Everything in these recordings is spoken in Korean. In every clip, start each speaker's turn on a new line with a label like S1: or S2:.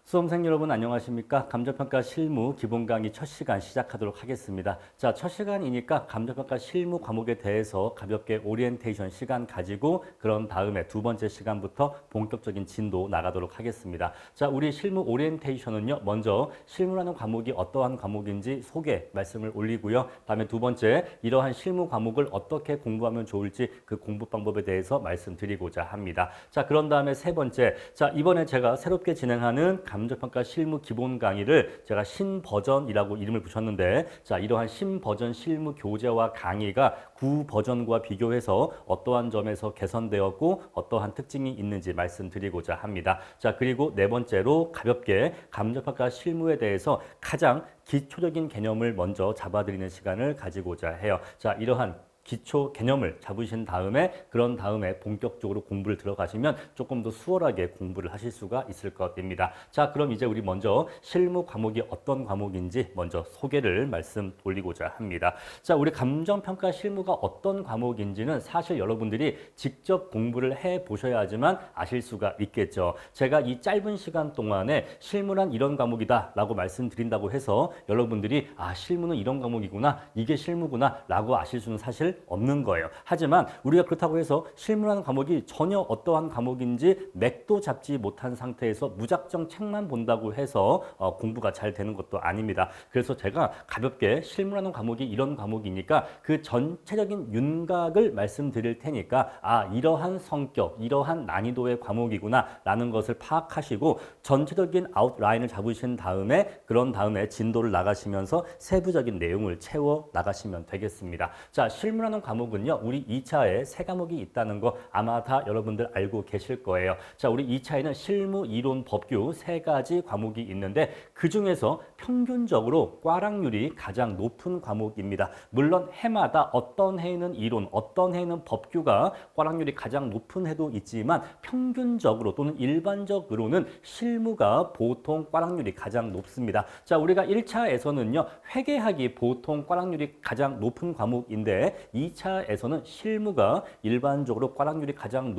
S1: 수험생 여러분 안녕하십니까? 감정평가 실무 기본 강의 첫 시간 시작하도록 하겠습니다. 자, 첫 시간이니까 감정평가 실무 과목에 대해서 가볍게 오리엔테이션 시간 가지고 그런 다음에 두 번째 시간부터 본격적인 진도 나가도록 하겠습니다. 자, 우리 실무 오리엔테이션은요. 먼저 실무라는 과목이 어떠한 과목인지 소개 말씀을 올리고요. 다음에 두 번째 이러한 실무 과목을 어떻게 공부하면 좋을지 그 공부 방법에 대해서 말씀드리고자 합니다. 자, 그런 다음에 세 번째, 자, 이번에 제가 새롭게 진행하는 감정평가 실무 기본 강의를 제가 신버전이라고 이름을 붙였는데, 자, 이러한 신버전 실무 교재와 강의가 구버전과 비교해서 어떠한 점에서 개선되었고 어떠한 특징이 있는지 말씀드리고자 합니다. 자, 그리고 네 번째로 가볍게 감정평가 실무에 대해서 가장 기초적인 개념을 먼저 잡아드리는 시간을 가지고자 해요. 자, 이러한 기초 개념을 잡으신 다음에 그런 다음에 본격적으로 공부를 들어가시면 조금 더 수월하게 공부를 하실 수가 있을 것입니다. 자, 그럼 이제 우리 먼저 실무 과목이 어떤 과목인지 먼저 소개를 말씀 돌리고자 합니다. 자, 우리 감정평가 실무가 어떤 과목인지는 사실 여러분들이 직접 공부를 해 보셔야지만 아실 수가 있겠죠. 제가 이 짧은 시간 동안에 실무란 이런 과목이다 라고 말씀드린다고 해서 여러분들이 아, 실무는 이런 과목이구나, 이게 실무구나 라고 아실 수는 사실 없는 거예요. 하지만 우리가 그렇다고 해서 실무라는 과목이 전혀 어떠한 과목인지 맥도 잡지 못한 상태에서 무작정 책만 본다고 해서 공부가 잘 되는 것도 아닙니다. 그래서 제가 가볍게 실무라는 과목이 이런 과목이니까 그 전체적인 윤곽을 말씀드릴 테니까 아, 이러한 성격, 이러한 난이도의 과목이구나 라는 것을 파악하시고 전체적인 아웃라인을 잡으신 다음에 그런 다음에 진도를 나가시면서 세부적인 내용을 채워 나가시면 되겠습니다. 자, 실무라는 과목은요, 우리 2차에 세 과목이 있다는 거 아마 다 여러분들 알고 계실 거예요. 자, 우리 2차에는 실무, 이론, 법규 세 가지 과목이 있는데 그 중에서 평균적으로 꽈락률이 가장 높은 과목입니다. 물론 해마다 어떤 해에는 이론, 어떤 해에는 법규가 꽈락률이 가장 높은 해도 있지만 평균적으로 또는 일반적으로는 실무가 보통 꽈락률이 가장 높습니다. 자, 우리가 1차에서는요, 회계학이 보통 꽈락률이 가장 높은 과목인데 2차에서는 실무가 일반적으로 꽈락률이 가장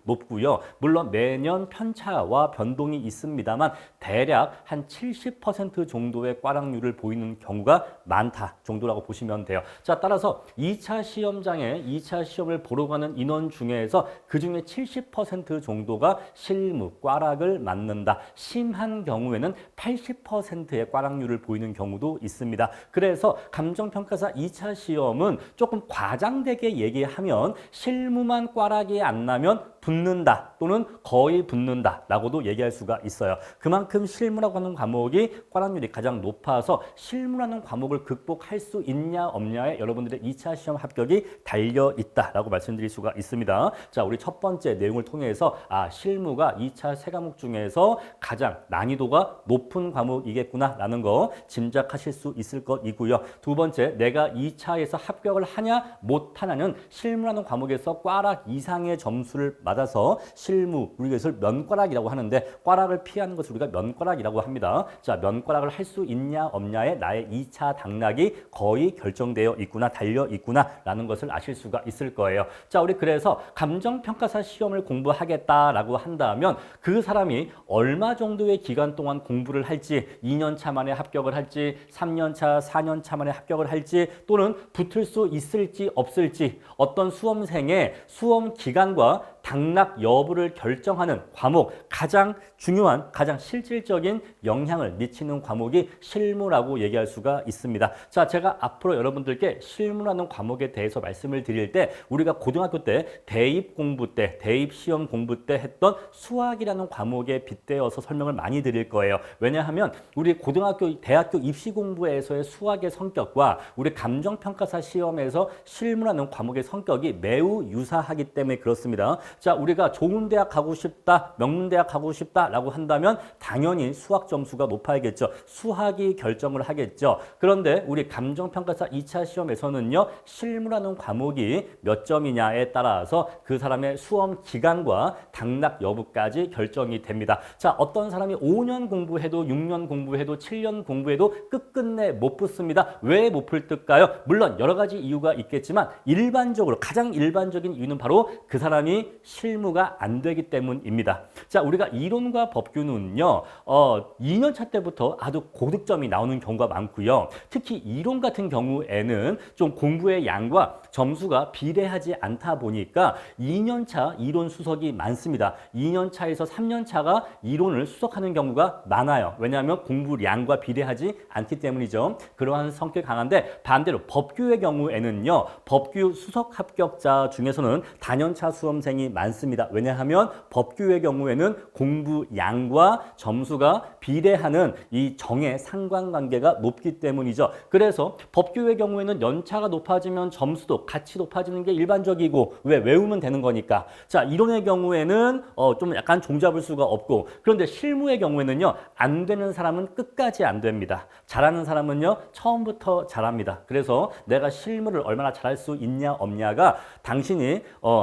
S1: 높고요. 물론 매년 편차와 변동이 있습니다만 대략 한 70% 정도의 꽈락률을 보이는 경우가 많다 정도라고 보시면 돼요. 자, 따라서 2차 시험장에 2차 시험을 보러 가는 인원 중에서 그중에 70% 정도가 실무, 꽈락을 맞는다. 심한 경우에는 80%의 꽈락률을 보이는 경우도 있습니다. 그래서 감정평가사 2차 시험은 조금 과장되게 얘기하면 실무만 꽈락이 안 나면 붙는다 또는 거의 붙는다 라고도 얘기할 수가 있어요. 그만큼 실무라고 하는 과목이 꽈락률이 가장 높아서 실무라는 과목을 극복할 수 있냐 없냐에 여러분들의 2차 시험 합격이 달려있다 라고 말씀드릴 수가 있습니다. 자, 우리 첫 번째 내용을 통해서 아, 실무가 2차 세 과목 중에서 가장 난이도가 높은 과목이겠구나 라는 거 짐작하실 수 있을 것이고요. 두 번째, 내가 2차에서 합격을 하냐 못하냐는 실무라는 과목에서 꽈락 이상의 점수를 맞아서 실무, 우리가 이것을 면꽈락이라고 하는데 꽈락을 피하는 것을 우리가 면꽈락이라고 합니다. 자, 면꽈락을 할 수 있냐 없냐에 나의 2차 당락이 거의 결정되어 있구나, 달려 있구나 라는 것을 아실 수가 있을 거예요. 자, 우리 그래서 감정평가사 시험을 공부하겠다라고 한다면 그 사람이 얼마 정도의 기간 동안 공부를 할지, 2년 차 만에 합격을 할지, 3년 차, 4년 차 만에 합격을 할지 또는 붙을 수 있을지 없을지 어떤 수험생의 수험 기간과 당락 여부를 결정하는 과목, 가장 중요한, 가장 실질적인 영향을 미치는 과목이 실무라고 얘기할 수가 있습니다. 자, 제가 앞으로 여러분들께 실무라는 과목에 대해서 말씀을 드릴 때 우리가 고등학교 때 대입 공부 때, 대입 시험 공부 때 했던 수학이라는 과목에 빗대어서 설명을 많이 드릴 거예요. 왜냐하면 우리 고등학교, 대학교 입시 공부에서의 수학의 성격과 우리 감정평가사 시험에서 실무라는 과목의 성격이 매우 유사하기 때문에 그렇습니다. 자, 우리가 좋은 대학 가고 싶다, 명문대학 가고 싶다라고 한다면 당연히 수학 점수가 높아야겠죠. 수학이 결정을 하겠죠. 그런데 우리 감정평가사 2차 시험에서는요, 실무라는 과목이 몇 점이냐에 따라서 그 사람의 수험 기간과 당락 여부까지 결정이 됩니다. 자, 어떤 사람이 5년 공부해도 6년 공부해도 7년 공부해도 끝끝내 못 붙습니다. 왜 못 붙을까요? 물론 여러 가지 이유가 있겠지만 일반적으로 가장 일반적인 이유는 바로 그 사람이 실무가 안 되기 때문입니다. 자, 우리가 이론과 법규는요, 2년차 때부터 아주 고득점이 나오는 경우가 많고요. 특히 이론 같은 경우에는 좀 공부의 양과 점수가 비례하지 않다 보니까 2년차 이론 수석이 많습니다. 2년차에서 3년차가 이론을 수석하는 경우가 많아요. 왜냐하면 공부량과 비례하지 않기 때문이죠. 그러한 성격이 강한데 반대로 법규의 경우에는요. 법규 수석 합격자 중에서는 단연차 수험생이 많습니다. 왜냐하면 법규의 경우에는 공부량과 점수가 비례하는 이 정의 상관관계가 높기 때문이죠. 그래서 법규의 경우에는 연차가 높아지면 점수도 같이 높아지는 게 일반적이고 왜 외우면 되는 거니까. 자, 이론의 경우에는 좀 약간 종잡을 수가 없고 그런데 실무의 경우에는요. 안 되는 사람은 끝까지 안 됩니다. 잘하는 사람은요. 처음부터 잘합니다. 그래서 내가 실무를 얼마나 잘할 수 있냐 없냐가 당신이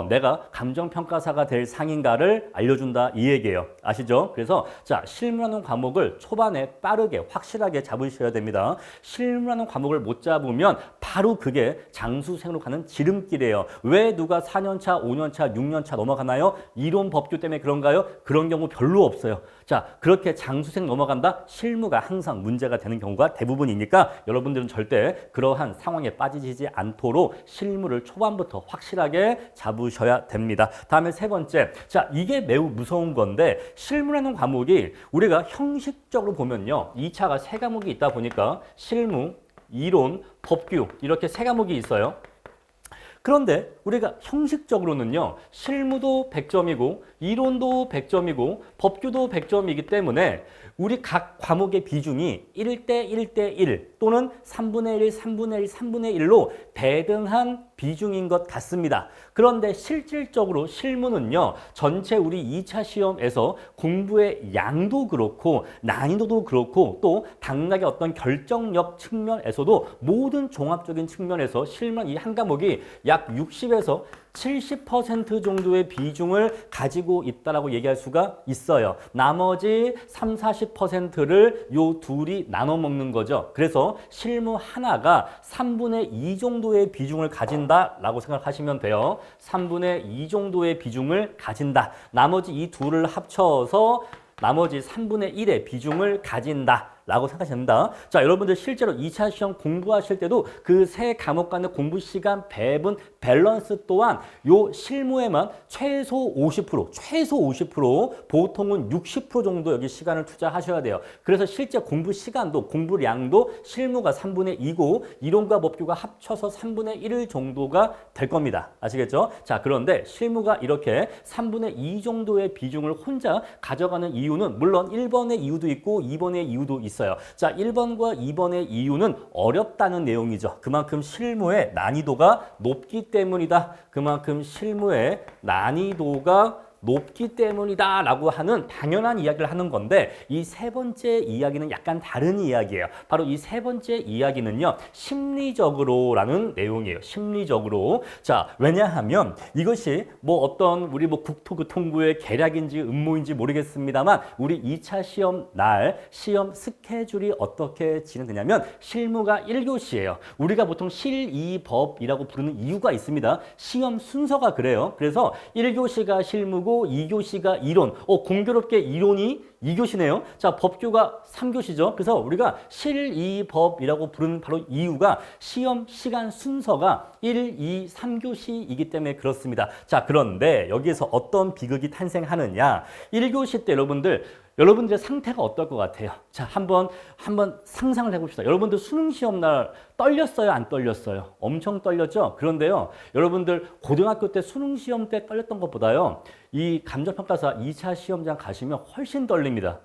S1: 내가 감정평가사가 될 상인가를 알려준다 이 얘기예요. 아시죠? 그래서 자, 실무라는 과목을 초반에 빠르게 확실하게 잡으셔야 됩니다. 실무라는 과목을 못 잡으면 바로 그게 장수생으로 가는 지름길이에요. 왜 누가 4년차, 5년차, 6년차 넘어가나요? 이론 법규 때문에 그런가요? 그런 경우 별로 없어요. 자, 그렇게 장수생 넘어간다? 실무가 항상 문제가 되는 경우가 대부분이니까 여러분들은 절대 그러한 상황에 빠지지 않도록 실무를 초반부터 확실하게 잡으셔야 됩니다. 다음에 세 번째, 자, 이게 매우 무서운 건데 실무라는 과목이 우리가 형식적으로 보면요. 2차가 세 과목이 있다 보니까 실무, 이론, 법규 이렇게 세 과목이 있어요. 그런데 우리가 형식적으로는요. 실무도 100점이고 이론도 100점이고 법규도 100점이기 때문에 우리 각 과목의 비중이 1대 1대 1 또는 3분의 1, 3분의 1, 3분의 1로 대등한 비중인 것 같습니다. 그런데 실질적으로 실무는요. 전체 우리 2차 시험에서 공부의 양도 그렇고 난이도도 그렇고 또 당락의 어떤 결정력 측면에서도 모든 종합적인 측면에서 실무 이 한 과목이 약 60에서 70% 정도의 비중을 가지고 있다라고 얘기할 수가 있어요. 나머지 3, 40%를 요 둘이 나눠 먹는 거죠. 그래서 실무 하나가 3분의 2 정도의 비중을 가진다라고 생각하시면 돼요. 3분의 2 정도의 비중을 가진다. 나머지 이 둘을 합쳐서 나머지 3분의 1의 비중을 가진다. 라고 생각하시면 됩니다. 자, 여러분들 실제로 2차 시험 공부하실 때도 그 세 과목 간의 공부 시간 배분 밸런스 또한 요 실무에만 최소 50%, 보통은 60% 정도 여기 시간을 투자하셔야 돼요. 그래서 실제 공부 시간도 공부량도 실무가 3분의 2고 이론과 법규가 합쳐서 3분의 1 정도가 될 겁니다. 아시겠죠? 자, 그런데 실무가 이렇게 3분의 2 정도의 비중을 혼자 가져가는 이유는 물론 1번의 이유도 있고 2번의 이유도 있어요. 자, 1번과 2번의 이유는 어렵다는 내용이죠. 그만큼 실무의 난이도가 높기 때문이다. 그만큼 실무의 난이도가 높기 때문이다 라고 하는 당연한 이야기를 하는 건데 이 세 번째 이야기는 약간 다른 이야기예요. 바로 이 세 번째 이야기는요. 심리적으로라는 내용이에요. 심리적으로. 자, 왜냐하면 이것이 뭐 어떤 우리 뭐 국토교통부의 계략인지 음모인지 모르겠습니다만 우리 2차 시험 날 시험 스케줄이 어떻게 진행되냐면 실무가 1교시예요. 우리가 보통 실2법이라고 부르는 이유가 있습니다. 시험 순서가 그래요. 그래서 1교시가 실무고 2교시가 이론. 공교롭게 이론이 2교시네요. 자, 법규가 3교시죠. 그래서 우리가 실2법이라고 부르는 바로 이유가 시험 시간 순서가 1, 2, 3교시이기 때문에 그렇습니다. 자, 그런데 여기에서 어떤 비극이 탄생하느냐. 1교시 때 여러분들의 상태가 어떨 것 같아요? 자, 한번 상상을 해봅시다. 여러분들 수능 시험 날 떨렸어요? 안 떨렸어요? 엄청 떨렸죠? 그런데요, 여러분들 고등학교 때 수능 시험 때 떨렸던 것보다요, 이 감정평가사 2차 시험장 가시면 훨씬 떨립니다.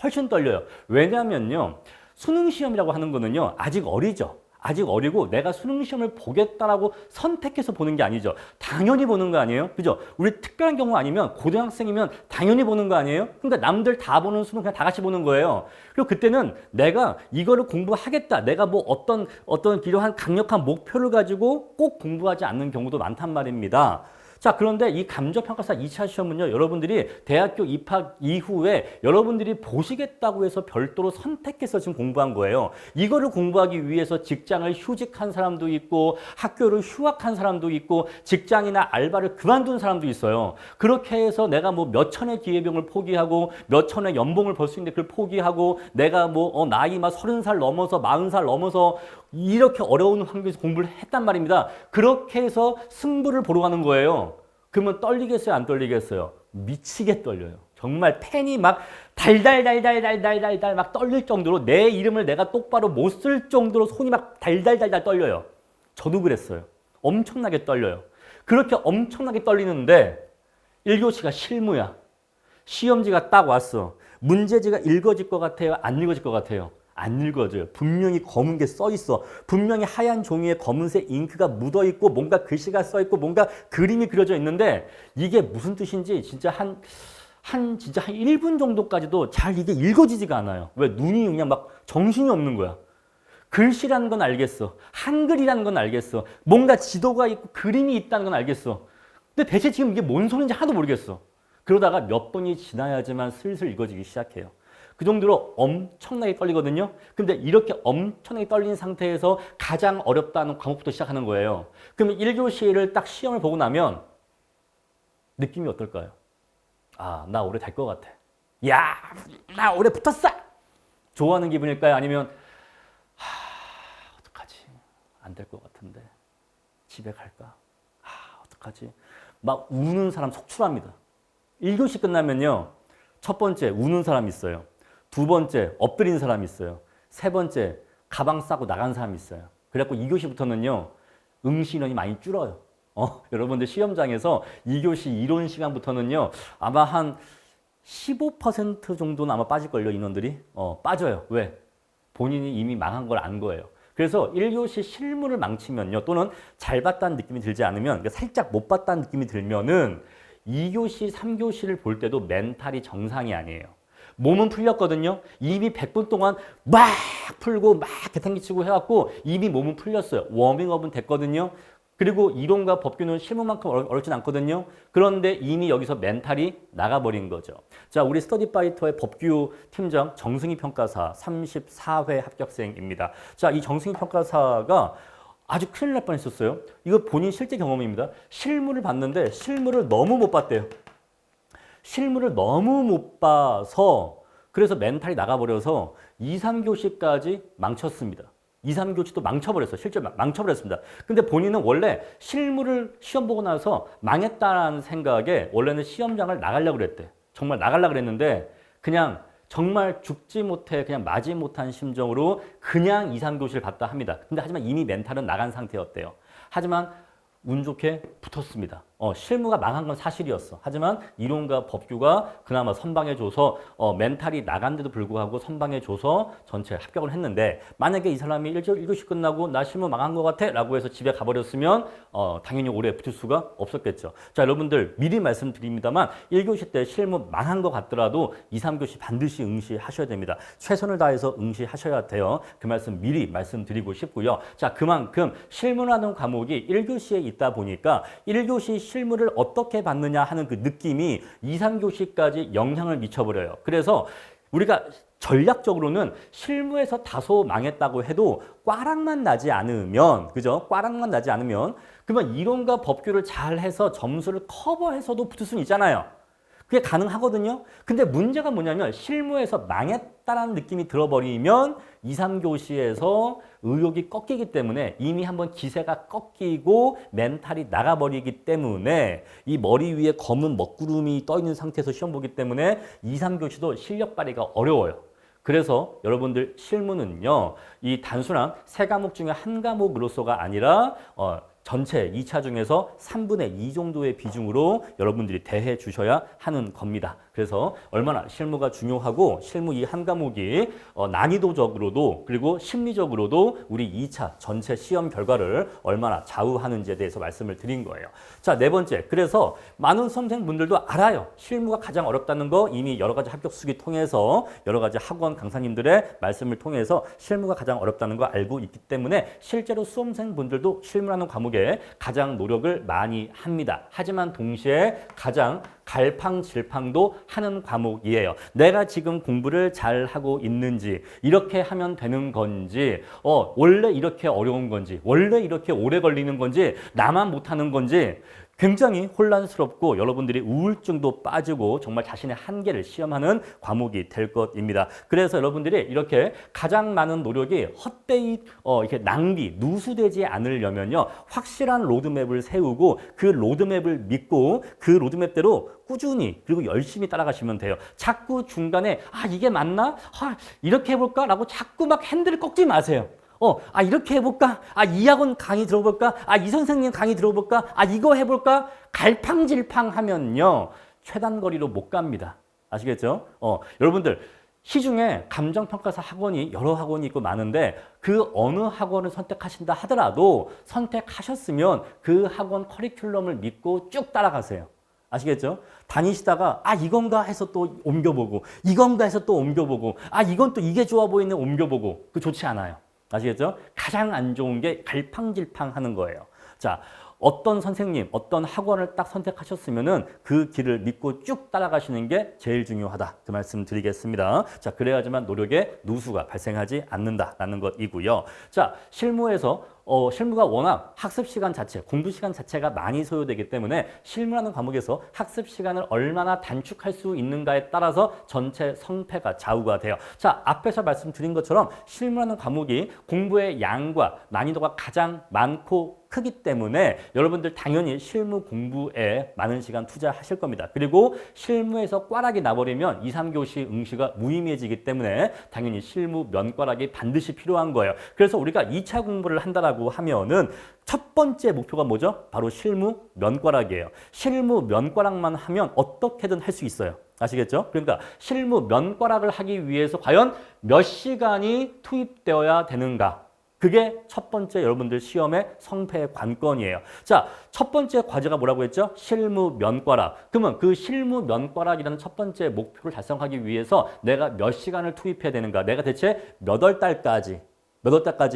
S1: 훨씬 떨려요. 왜냐면요, 수능 시험이라고 하는 거는요, 아직 어리죠. 아직 어리고 내가 수능 시험을 보겠다라고 선택해서 보는 게 아니죠. 당연히 보는 거 아니에요? 그죠? 우리 특별한 경우 아니면 고등학생이면 당연히 보는 거 아니에요? 그러니까 남들 다 보는 수능 그냥 다 같이 보는 거예요. 그리고 그때는 내가 이거를 공부하겠다. 내가 뭐 어떤 이러한 강력한 목표를 가지고 꼭 공부하지 않는 경우도 많단 말입니다. 자, 그런데 이 감정평가사 2차 시험은요, 여러분들이 대학교 입학 이후에 여러분들이 보시겠다고 해서 별도로 선택해서 지금 공부한 거예요. 이거를 공부하기 위해서 직장을 휴직한 사람도 있고, 학교를 휴학한 사람도 있고, 직장이나 알바를 그만둔 사람도 있어요. 그렇게 해서 내가 뭐 몇 천의 기회비용을 포기하고, 몇 천의 연봉을 벌 수 있는데 그걸 포기하고, 내가 뭐, 나이 막 30살 넘어서, 40살 넘어서, 이렇게 어려운 환경에서 공부를 했단 말입니다. 그렇게 해서 승부를 보러 가는 거예요. 그러면 떨리겠어요? 안 떨리겠어요? 미치게 떨려요. 정말 펜이 막 달달달달달달달달 막 떨릴 정도로 내 이름을 내가 똑바로 못 쓸 정도로 손이 막 달달달달 떨려요. 저도 그랬어요. 엄청나게 떨려요. 그렇게 엄청나게 떨리는데 1교시가 실무야. 시험지가 딱 왔어. 문제지가 읽어질 것 같아요? 안 읽어질 것 같아요? 안 읽어져요. 분명히 검은 게 써 있어. 분명히 하얀 종이에 검은색 잉크가 묻어 있고 뭔가 글씨가 써 있고 뭔가 그림이 그려져 있는데 이게 무슨 뜻인지 진짜 한 1분 정도까지도 잘 이게 읽어지지가 않아요. 왜? 눈이 그냥 막 정신이 없는 거야. 글씨라는 건 알겠어. 한글이라는 건 알겠어. 뭔가 지도가 있고 그림이 있다는 건 알겠어. 근데 대체 지금 이게 뭔 소리인지 하나도 모르겠어. 그러다가 몇 번이 지나야지만 슬슬 읽어지기 시작해요. 그 정도로 엄청나게 떨리거든요. 근데 이렇게 엄청나게 떨린 상태에서 가장 어렵다는 과목부터 시작하는 거예요. 그럼 1교시를 딱 시험을 보고 나면 느낌이 어떨까요? 아, 나 올해 될 것 같아. 야, 나 올해 붙었어! 좋아하는 기분일까요? 아니면 어떡하지? 안 될 것 같은데. 집에 갈까? 어떡하지? 막 우는 사람 속출합니다. 1교시 끝나면요. 첫 번째, 우는 사람 있어요. 두 번째, 엎드린 사람이 있어요. 세 번째, 가방 싸고 나간 사람이 있어요. 그래갖고 2교시부터는요, 응시 인원이 많이 줄어요. 여러분들 시험장에서 2교시 이론 시간부터는요, 아마 한 15% 정도는 아마 빠질걸요, 인원들이. 빠져요. 왜? 본인이 이미 망한 걸 안 거예요. 그래서 1교시 실무를 망치면요, 또는 잘 봤다는 느낌이 들지 않으면, 그러니까 살짝 못 봤다는 느낌이 들면은 2교시, 3교시를 볼 때도 멘탈이 정상이 아니에요. 몸은 풀렸거든요. 이미 100분 동안 막 풀고 막 개탄기 치고 해갖고 이미 몸은 풀렸어요. 워밍업은 됐거든요. 그리고 이론과 법규는 실무만큼 어렵진 않거든요. 그런데 이미 여기서 멘탈이 나가버린 거죠. 자, 우리 스터디파이터의 법규 팀장 정승희 평가사 34회 합격생입니다. 자, 이 정승희 평가사가 아주 큰일 날 뻔했었어요. 이거 본인 실제 경험입니다. 실무를 봤는데 실무를 너무 못 봤대요. 실무를 너무 못 봐서 그래서 멘탈이 나가버려서 2, 3교시까지 망쳤습니다. 2, 3교시도 망쳐버렸어요. 실제로 망쳐버렸습니다. 근데 본인은 원래 실무를 시험 보고 나서 망했다라는 생각에 원래는 시험장을 나가려고 그랬대. 정말 나가려고 그랬는데 그냥 정말 죽지 못해 그냥 마지 못한 심정으로 그냥 2, 3교시를 봤다 합니다. 근데 하지만 이미 멘탈은 나간 상태였대요. 하지만 운 좋게 붙었습니다. 실무가 망한 건 사실이었어. 하지만 이론과 법규가 그나마 선방해줘서 멘탈이 나간데도 불구하고 선방해줘서 전체 합격을 했는데 만약에 이 사람이 1교시 끝나고 나 실무 망한 것 같아 라고 해서 집에 가버렸으면 당연히 올해 붙을 수가 없었겠죠. 자, 여러분들 미리 말씀드립니다만 1교시 때 실무 망한 것 같더라도 2, 3교시 반드시 응시하셔야 됩니다. 최선을 다해서 응시하셔야 돼요. 그 말씀 미리 말씀드리고 싶고요. 자, 그만큼 실무라는 과목이 1교시에 있다 보니까 1교시 실무를 어떻게 받느냐 하는 그 느낌이 2, 3교시까지 영향을 미쳐버려요. 그래서 우리가 전략적으로는 실무에서 다소 망했다고 해도 꽈락만 나지 않으면, 그죠? 꽈락만 나지 않으면, 그러면 이론과 법규를 잘 해서 점수를 커버해서도 붙을 수는 있잖아요. 그게 가능하거든요. 근데 문제가 뭐냐면 실무에서 망했다라는 느낌이 들어버리면 2, 3교시에서 의욕이 꺾이기 때문에 이미 한번 기세가 꺾이고 멘탈이 나가버리기 때문에 이 머리 위에 검은 먹구름이 떠 있는 상태에서 시험 보기 때문에 2, 3교시도 실력 발휘가 어려워요. 그래서 여러분들 실무는요, 이 단순한 세 과목 중에 한 과목으로서가 아니라 전체 2차 중에서 3분의 2 정도의 비중으로 여러분들이 대해 주셔야 하는 겁니다. 그래서 얼마나 실무가 중요하고 실무 이 한 과목이 난이도적으로도 그리고 심리적으로도 우리 2차 전체 시험 결과를 얼마나 좌우하는지에 대해서 말씀을 드린 거예요. 자, 네 번째. 그래서 많은 수험생분들도 알아요. 실무가 가장 어렵다는 거 이미 여러 가지 합격 수기 통해서 여러 가지 학원 강사님들의 말씀을 통해서 실무가 가장 어렵다는 거 알고 있기 때문에 실제로 수험생분들도 실무라는 과목에 가장 노력을 많이 합니다. 하지만 동시에 가장 갈팡질팡도 하는 과목이에요. 내가 지금 공부를 잘 하고 있는지, 이렇게 하면 되는 건지, 원래 이렇게 어려운 건지, 원래 이렇게 오래 걸리는 건지, 나만 못하는 건지 굉장히 혼란스럽고 여러분들이 우울증도 빠지고 정말 자신의 한계를 시험하는 과목이 될 것입니다. 그래서 여러분들이 이렇게 가장 많은 노력이 헛되이 이렇게 낭비, 누수되지 않으려면요. 확실한 로드맵을 세우고 그 로드맵을 믿고 그 로드맵대로 꾸준히 그리고 열심히 따라가시면 돼요. 자꾸 중간에 이게 맞나? 이렇게 해볼까? 라고 자꾸 막 핸들을 꺾지 마세요. 이렇게 해볼까? 이 학원 강의 들어볼까? 이 선생님 강의 들어볼까? 이거 해볼까? 갈팡질팡 하면요. 최단거리로 못 갑니다. 아시겠죠? 여러분들, 시중에 감정평가사 학원이 여러 학원이 있고 많은데 그 어느 학원을 선택하신다 하더라도 선택하셨으면 그 학원 커리큘럼을 믿고 쭉 따라가세요. 아시겠죠? 다니시다가 이건가 해서 또 옮겨보고 이건가 해서 또 옮겨보고 이건 또 이게 좋아 보이네 옮겨보고 그 좋지 않아요. 아시겠죠? 가장 안 좋은 게 갈팡질팡 하는 거예요. 자, 어떤 선생님, 어떤 학원을 딱 선택하셨으면은 그 길을 믿고 쭉 따라가시는 게 제일 중요하다. 그 말씀 드리겠습니다. 자, 그래야지만 노력에 누수가 발생하지 않는다라는 것이고요. 자, 실무가 워낙 학습 시간 자체, 공부 시간 자체가 많이 소요되기 때문에 실무라는 과목에서 학습 시간을 얼마나 단축할 수 있는가에 따라서 전체 성패가 좌우가 돼요. 자, 앞에서 말씀드린 것처럼 실무라는 과목이 공부의 양과 난이도가 가장 많고 크기 때문에 여러분들 당연히 실무 공부에 많은 시간 투자하실 겁니다. 그리고 실무에서 꽈락이 나버리면 2, 3교시 응시가 무의미해지기 때문에 당연히 실무 면꽈락이 반드시 필요한 거예요. 그래서 우리가 2차 공부를 한다라고 하면은 첫 번째 목표가 뭐죠? 바로 실무 면꽈락이에요. 실무 면꽈락만 하면 어떻게든 할 수 있어요. 아시겠죠? 그러니까 실무 면꽈락을 하기 위해서 과연 몇 시간이 투입되어야 되는가? 그게 첫 번째 여러분들 시험의 성패의 관건이에요. 자, 첫 번째 과제가 뭐라고 했죠? 실무 면꽈락. 그러면 그 실무 면꽈락이라는 첫 번째 목표를 달성하기 위해서 내가 몇 시간을 투입해야 되는가? 내가 대체 몇 월 달까지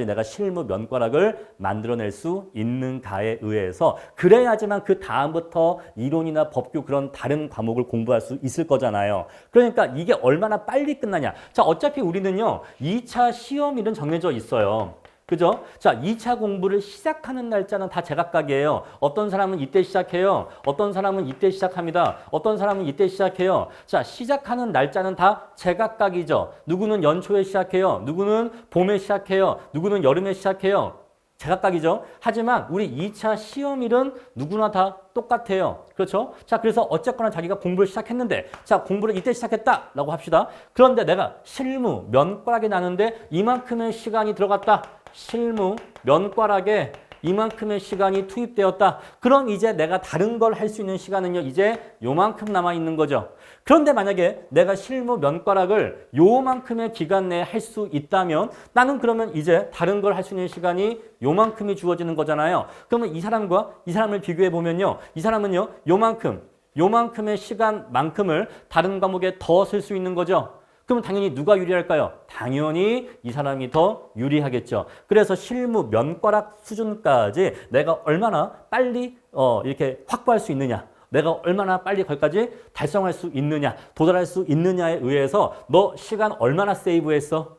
S1: 내가 실무 면꽈락을 만들어낼 수 있는가에 의해서 그래야지만 그 다음부터 이론이나 법규 그런 다른 과목을 공부할 수 있을 거잖아요. 그러니까 이게 얼마나 빨리 끝나냐. 자, 어차피 우리는요. 2차 시험일은 정해져 있어요. 그죠? 자, 2차 공부를 시작하는 날짜는 다 제각각이에요. 어떤 사람은 이때 시작해요. 어떤 사람은 이때 시작합니다. 어떤 사람은 이때 시작해요. 자, 시작하는 날짜는 다 제각각이죠. 누구는 연초에 시작해요. 누구는 봄에 시작해요. 누구는 여름에 시작해요. 제각각이죠. 하지만 우리 2차 시험일은 누구나 다 똑같아요. 그렇죠? 자, 그래서 어쨌거나 자기가 공부를 시작했는데 자, 공부를 이때 시작했다라고 합시다. 그런데 내가 실무 면과락이 나는데 이만큼의 시간이 들어갔다. 실무 면과락에 이만큼의 시간이 투입되었다. 그럼 이제 내가 다른 걸 할 수 있는 시간은요. 이제 요만큼 남아있는 거죠. 그런데 만약에 내가 실무 면과락을 요만큼의 기간 내에 할 수 있다면 나는 그러면 이제 다른 걸 할 수 있는 시간이 요만큼이 주어지는 거잖아요. 그러면 이 사람을 비교해 보면요. 이 사람은요. 요만큼의 시간만큼을 다른 과목에 더 쓸 수 있는 거죠. 그럼 당연히 누가 유리할까요? 당연히 이 사람이 더 유리하겠죠. 그래서 실무 면과락 수준까지 내가 얼마나 빨리 이렇게 확보할 수 있느냐. 내가 얼마나 빨리 거기까지 달성할 수 있느냐, 도달할 수 있느냐에 의해서 너 시간 얼마나 세이브했어?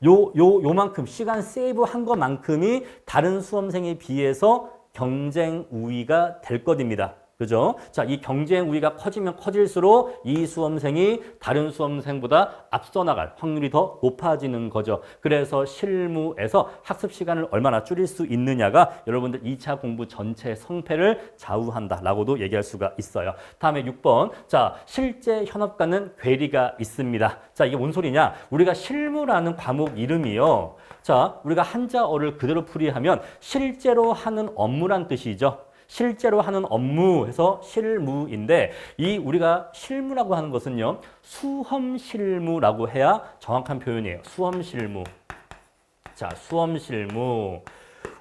S1: 요만큼 시간 세이브한 것만큼이 다른 수험생에 비해서 경쟁 우위가 될 것입니다. 그죠? 자, 이 경쟁 우위가 커지면 커질수록 이 수험생이 다른 수험생보다 앞서 나갈 확률이 더 높아지는 거죠. 그래서 실무에서 학습 시간을 얼마나 줄일 수 있느냐가 여러분들 2차 공부 전체 성패를 좌우한다라고도 얘기할 수가 있어요. 다음에 6번. 자, 실제 현업과는 괴리가 있습니다. 자, 이게 뭔 소리냐? 우리가 실무라는 과목 이름이요. 자, 우리가 한자어를 그대로 풀이하면 실제로 하는 업무란 뜻이죠. 실제로 하는 업무에서 실무인데 이 우리가 실무라고 하는 것은요. 수험실무라고 해야 정확한 표현이에요. 수험실무. 자, 수험실무.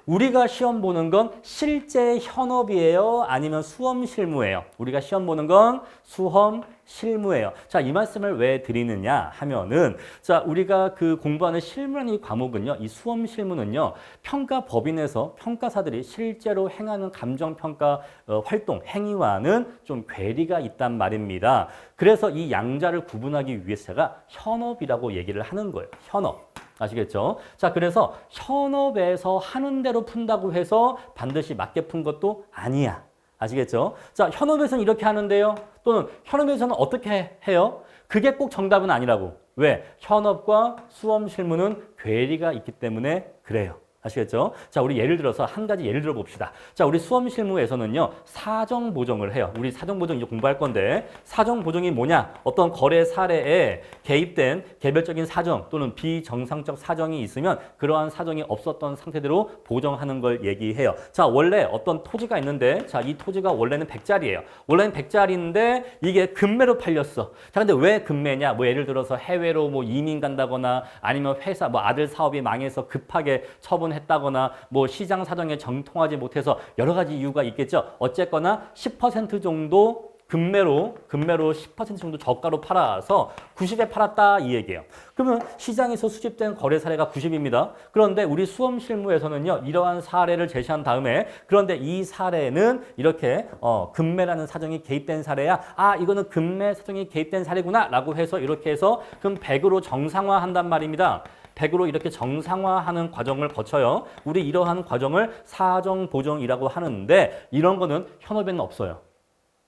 S1: 우리가 시험 보는 건 실제 현업이에요? 아니면 수험 실무예요? 우리가 시험 보는 건 수험 실무예요. 자, 이 말씀을 왜 드리느냐 하면은 자, 우리가 그 공부하는 실무라는 이 과목은요. 이 수험 실무는요. 평가 법인에서 평가사들이 실제로 행하는 감정 평가 활동, 행위와는 좀 괴리가 있단 말입니다. 그래서 이 양자를 구분하기 위해서 제가 현업이라고 얘기를 하는 거예요. 현업. 아시겠죠? 자, 그래서 현업에서 하는 대로 푼다고 해서 반드시 맞게 푼 것도 아니야. 아시겠죠? 자, 현업에서는 이렇게 하는데요. 또는 현업에서는 어떻게 해요? 그게 꼭 정답은 아니라고. 왜? 현업과 수험 실무는 괴리가 있기 때문에 그래요. 아시겠죠? 자, 우리 예를 들어서 한 가지 예를 들어 봅시다. 자, 우리 수험 실무에서는요, 사정 보정을 해요. 우리 사정 보정 이제 공부할 건데, 사정 보정이 뭐냐? 어떤 거래 사례에 개입된 개별적인 사정 또는 비정상적 사정이 있으면 그러한 사정이 없었던 상태대로 보정하는 걸 얘기해요. 자, 원래 어떤 토지가 있는데, 자, 이 토지가 원래는 100짜리예요. 원래는 100짜리인데 이게 금매로 팔렸어. 자, 근데 왜 금매냐? 뭐 예를 들어서 해외로 뭐 이민 간다거나 아니면 회사, 뭐 아들 사업이 망해서 급하게 했다거나 뭐 시장 사정에 정통하지 못해서 여러 가지 이유가 있겠죠. 어쨌거나 10% 정도 금매로 10% 정도 저가로 팔아서 90에 팔았다 이 얘기예요. 그러면 시장에서 수집된 거래 사례가 90입니다. 그런데 우리 수험 실무에서는요. 이러한 사례를 제시한 다음에 그런데 이 사례는 이렇게 금매라는 사정이 개입된 사례야. 아, 이거는 금매 사정이 개입된 사례구나 라고 해서 이렇게 해서 그럼 100으로 정상화한단 말입니다. 100으로 이렇게 정상화하는 과정을 거쳐요. 우리 이러한 과정을 사정 보정이라고 하는데 이런 거는 현업에는 없어요.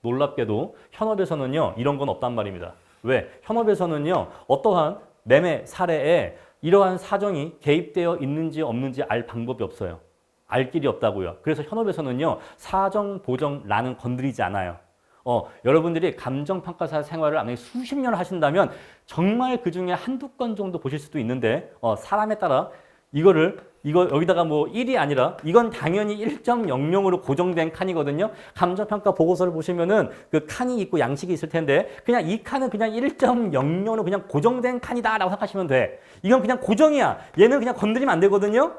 S1: 놀랍게도 현업에서는요. 이런 건 없단 말입니다. 왜? 현업에서는요. 어떠한 매매 사례에 이러한 사정이 개입되어 있는지 없는지 알 방법이 없어요. 알 길이 없다고요. 그래서 현업에서는요. 사정 보정란은 건드리지 않아요. 여러분들이 감정평가사 생활을 아마 수십 년을 하신다면 정말 그 중에 한두 건 정도 보실 수도 있는데, 사람에 따라 이거 여기다가 뭐 1이 아니라 이건 당연히 1.00으로 고정된 칸이거든요. 감정평가 보고서를 보시면은 그 칸이 있고 양식이 있을 텐데 그냥 이 칸은 그냥 1.00으로 그냥 고정된 칸이다라고 생각하시면 돼. 이건 그냥 고정이야. 얘는 그냥 건드리면 안 되거든요.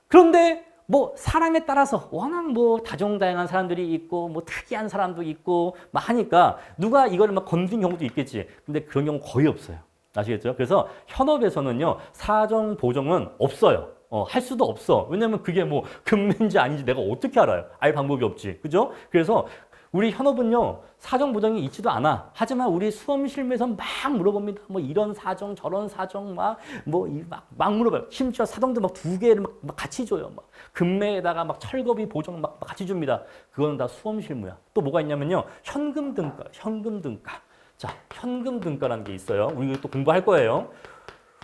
S1: 그런데 뭐 사람에 따라서 워낙 뭐 다종다양한 사람들이 있고 뭐 특이한 사람도 있고 막 하니까 누가 이거를 막 건드린 경우도 있겠지. 근데 그런 경우 거의 없어요. 아시겠죠? 그래서 현업에서는요. 사정 보정은 없어요. 할 수도 없어. 왜냐면 그게 뭐 금매인지 아닌지 내가 어떻게 알아요? 알 방법이 없지. 그죠? 그래서 우리 현업은요. 사정 보정이 있지도 않아. 하지만 우리 수험 실무에서 막 물어봅니다. 뭐 이런 사정 저런 사정 막 물어봐요. 심지어 사정도 막 2개를 막 같이 줘요. 막 금매에다가 막 철거비 보정 막 같이 줍니다. 그거는 다 수험 실무야. 또 뭐가 있냐면요. 현금 등가. 자, 현금 등가라는 게 있어요. 우리 또 공부할 거예요.